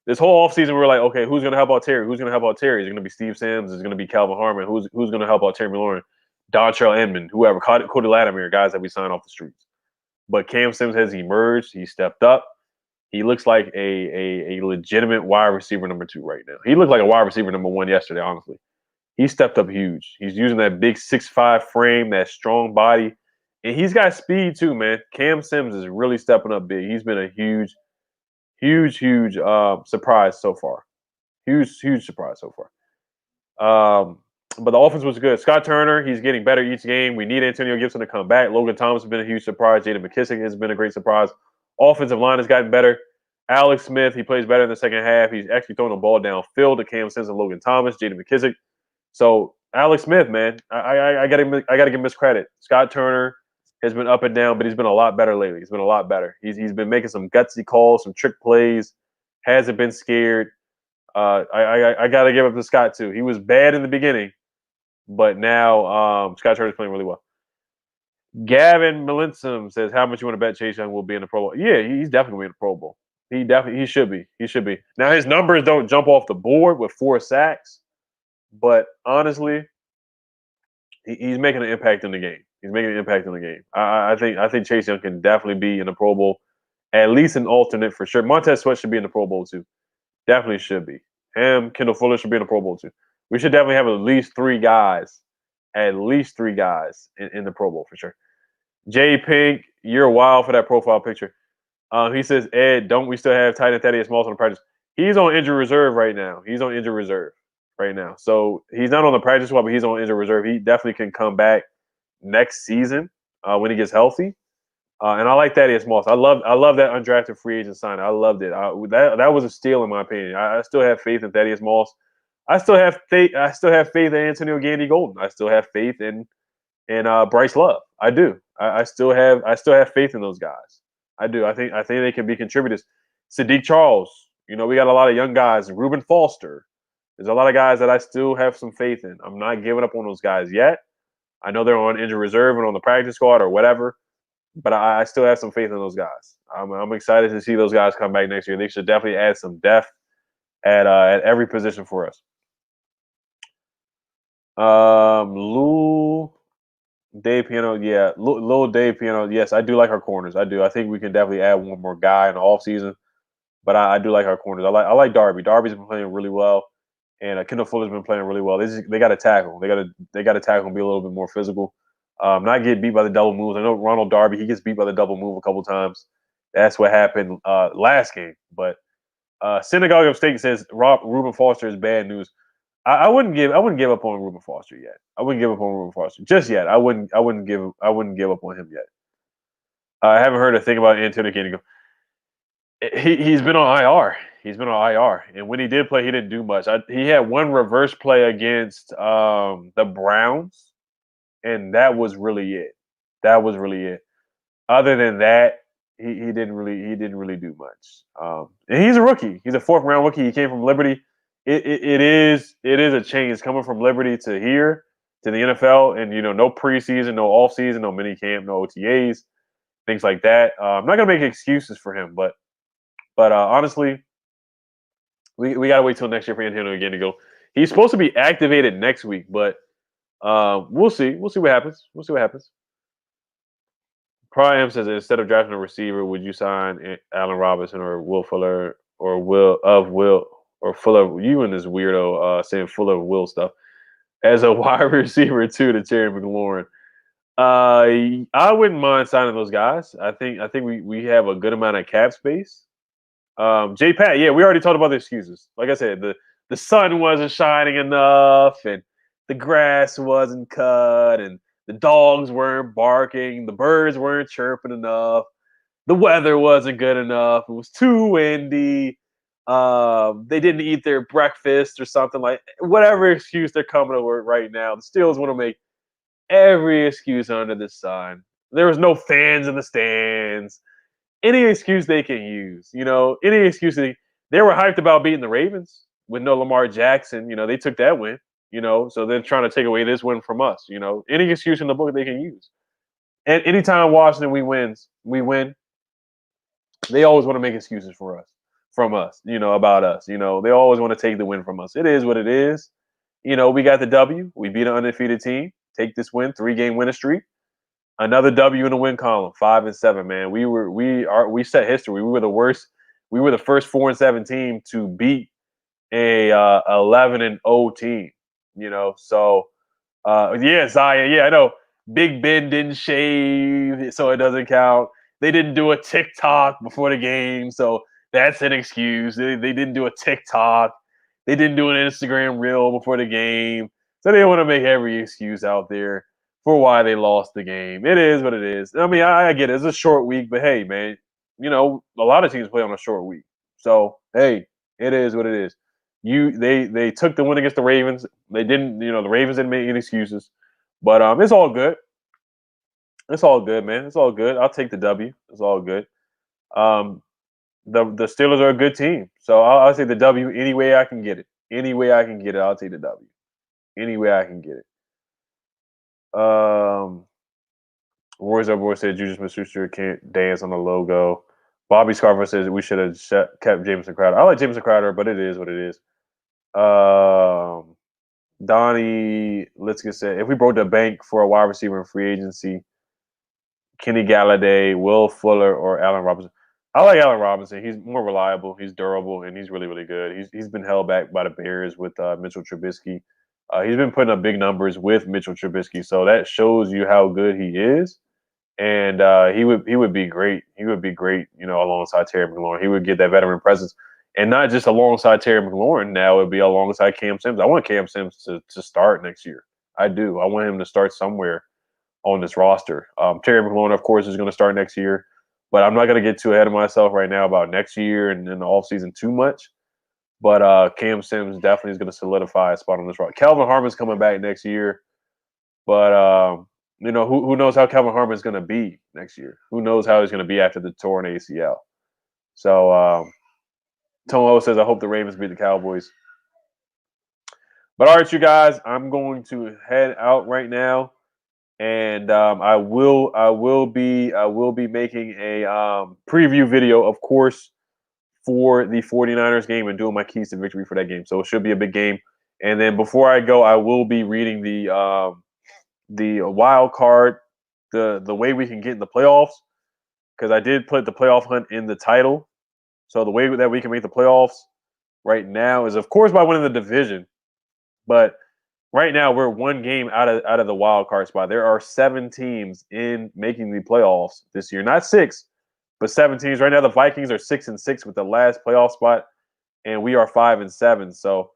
A: This whole offseason, we were like, okay, who's going to help out Terry? Who's going to help out Terry? Is it going to be Steve Sims? Is it going to be Calvin Harmon? Who's going to help out Terry McLaurin? Dontrell Edmond, whoever, Cody Latimer, guys that we signed off the streets. But Cam Sims has emerged. He stepped up. He looks like a legitimate wide receiver number 2 right now. He looked like a wide receiver number 1 yesterday, honestly. He stepped up huge. He's using that big 6'5" frame, that strong body. And he's got speed too, man. Cam Sims is really stepping up big. He's been a huge surprise so far. Huge surprise so far. But the offense was good. Scott Turner, he's getting better each game. We need Antonio Gibson to come back. Logan Thomas has been a huge surprise. Jaden McKissick has been a great surprise. Offensive line has gotten better. Alex Smith, he plays better in the second half. He's actually throwing the ball downfield to Cam Sims and Logan Thomas, Jaden McKissick. So Alex Smith, man, I gotta give him his credit. Scott Turner has been up and down, but he's been a lot better lately. He's been a lot better. He's been making some gutsy calls, some trick plays. Hasn't been scared. I gotta give up to Scott too. He was bad in the beginning, but now Scott Turner's playing really well. Gavin Melinsom says, "How much you want to bet Chase Young will be in the Pro Bowl?" Yeah, he's definitely going to be in the Pro Bowl. He should be. He should be. Now his numbers don't jump off the board with 4 sacks, but honestly, he's making an impact in the game. He's making an impact in the game. I think Chase Young can definitely be in the Pro Bowl, at least an alternate for sure. Montez Sweat should be in the Pro Bowl too. Definitely should be. Him, Kendall Fuller should be in the Pro Bowl too. We should definitely have at least 3 guys, in the Pro Bowl for sure. Jay Pink, you're wild for that profile picture. He says, Ed, don't we still have tight end Thaddeus Moss on the practice? He's on injury reserve right now. So he's not on the practice squad, but he's on injury reserve. He definitely can come back next season when he gets healthy. And I like Thaddeus Moss. I love that undrafted free agent signing. I loved it. That was a steal in my opinion. I still have faith in Thaddeus Moss. I still have faith in Antonio Gandy Golden. I still have faith in Bryce Love. I do. I still have faith in those guys. I do. I think they can be contributors. Sadiq Charles. We got a lot of young guys. Reuben Foster. There's a lot of guys that I still have some faith in. I'm not giving up on those guys yet. I know they're on injured reserve and on the practice squad or whatever, but I still have some faith in those guys. I'm excited to see those guys come back next year. They should definitely add some depth at every position for us. Lou Dave Piano, yeah. Lil Dave Piano, yes, I do like our corners. I do. I think we can definitely add one more guy in the offseason, but I do like our corners. I like Darby. Darby's been playing really well, and Kendall Fuller's been playing really well. They got to tackle. They got to tackle and be a little bit more physical. Not get beat by the double moves. I know Ronald Darby, he gets beat by the double move a couple times. That's what happened last game. But Synagogue of State says Reuben Foster is bad news. I wouldn't give up on Reuben Foster yet. I wouldn't give up on Reuben Foster just yet. I wouldn't give up on him yet. I haven't heard a thing about Antonio Gandy. He's been on IR. And when he did play, he didn't do much. He had one reverse play against the Browns, and that was really it. Other than that, he didn't really do much. And he's a rookie. He's a 4th round rookie. He came from Liberty. It is a change coming from Liberty to here to the NFL, and no preseason, no offseason, no mini camp, no OTAs, things like that. I'm not gonna make excuses for him, but honestly, we gotta wait till next year for Antonio again to go. He's supposed to be activated next week, but we'll see. We'll see what happens. Priam says instead of drafting a receiver, would you sign Allen Robinson or Will Fuller or Will or Fuller? You and this weirdo saying Fuller Will stuff as a wide receiver too to Terry McLaurin. I wouldn't mind signing those guys. I think we have a good amount of cap space. J Pat, yeah, we already talked about the excuses. Like I said, the sun wasn't shining enough, and the grass wasn't cut, and the dogs weren't barking, the birds weren't chirping enough, the weather wasn't good enough, it was too windy, they didn't eat their breakfast or something like whatever excuse they're coming up with right now. The Steelers want to make every excuse under the sun. There was no fans in the stands. Any excuse they can use, any excuse they were hyped about beating the Ravens with no Lamar Jackson. They took that win. So they're trying to take away this win from us. Any excuse in the book they can use. And anytime Washington we win. They always want to make excuses from us. About us. They always want to take the win from us. It is what it is. We got the W. We beat an undefeated team. Take this win, 3-game winning streak. Another W in the win column, 5-7. Man, we set history. We were the worst. We were the first 4-7 team to beat a 11-0 team. So yeah, Zion. Yeah, I know. Big Ben didn't shave, so it doesn't count. They didn't do a TikTok before the game, so that's an excuse. They didn't do a TikTok. They didn't do an Instagram reel before the game, so they want to make every excuse out there for why they lost the game. It is what it is. I mean, I get it. It's a short week, but hey, man, a lot of teams play on a short week. So, hey, it is what it is. They took the win against the Ravens. They didn't, the Ravens didn't make any excuses. But it's all good. It's all good, man. It's all good. I'll take the W. It's all good. Um, the Steelers are a good team, so I'll take the W any way I can get it. Any way I can get it, I'll take the W. Any way I can get it. Roy's Up Boy said Juju Smith-Schuster can't dance on the logo. Bobby Scarver says we should have kept Jameson Crowder. I like Jameson Crowder, but it is what it is. Donnie Litzke said if we broke the bank for a wide receiver in free agency, Kenny Galladay, Will Fuller, or Allen Robinson. I like Allen Robinson. He's more reliable. He's durable, and he's really, really good. He's been held back by the Bears with Mitchell Trubisky. He's been putting up big numbers with Mitchell Trubisky, so that shows you how good he is. And he would be great. He would be great, alongside Terry McLaurin. He would get that veteran presence, and not just alongside Terry McLaurin. Now it'd be alongside Cam Sims. I want Cam Sims to start next year. I do. I want him to start somewhere on this roster. Terry McLaurin, of course, is going to start next year, but I'm not going to get too ahead of myself right now about next year and in the offseason too much. But Cam Sims definitely is going to solidify a spot on this roster. Calvin Harmon's coming back next year, but who knows how Calvin Harmon's going to be next year? Who knows how he's going to be after the torn ACL? So Tomo says, I hope the Ravens beat the Cowboys. But all right, you guys, I'm going to head out right now. And I will be making a preview video, of course, for the 49ers game and doing my keys to victory for that game. So it should be a big game. And then before I go, I will be reading the wild card, the way we can get in the playoffs, because I did put the playoff hunt in the title. So the way that we can make the playoffs right now is, of course, by winning the division, but right now, we're one game out of the wild card spot. There are 7 teams in making the playoffs this year. Not 6, but 7 teams. Right now, the Vikings are 6-6 with the last playoff spot, and we are 5-7. So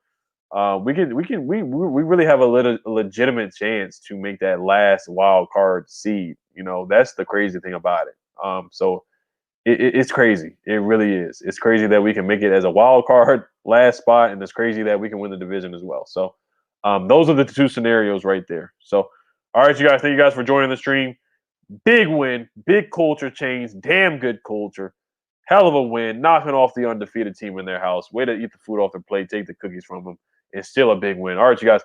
A: we really have a legitimate chance to make that last wild card seed. That's the crazy thing about it. So it's crazy. It really is. It's crazy that we can make it as a wild card last spot, and it's crazy that we can win the division as well. So. Those are the 2 scenarios right there. So, all right, you guys. Thank you guys for joining the stream. Big win, big culture change, damn good culture. Hell of a win, knocking off the undefeated team in their house. Way to eat the food off their plate, take the cookies from them. It's still a big win. All right, you guys.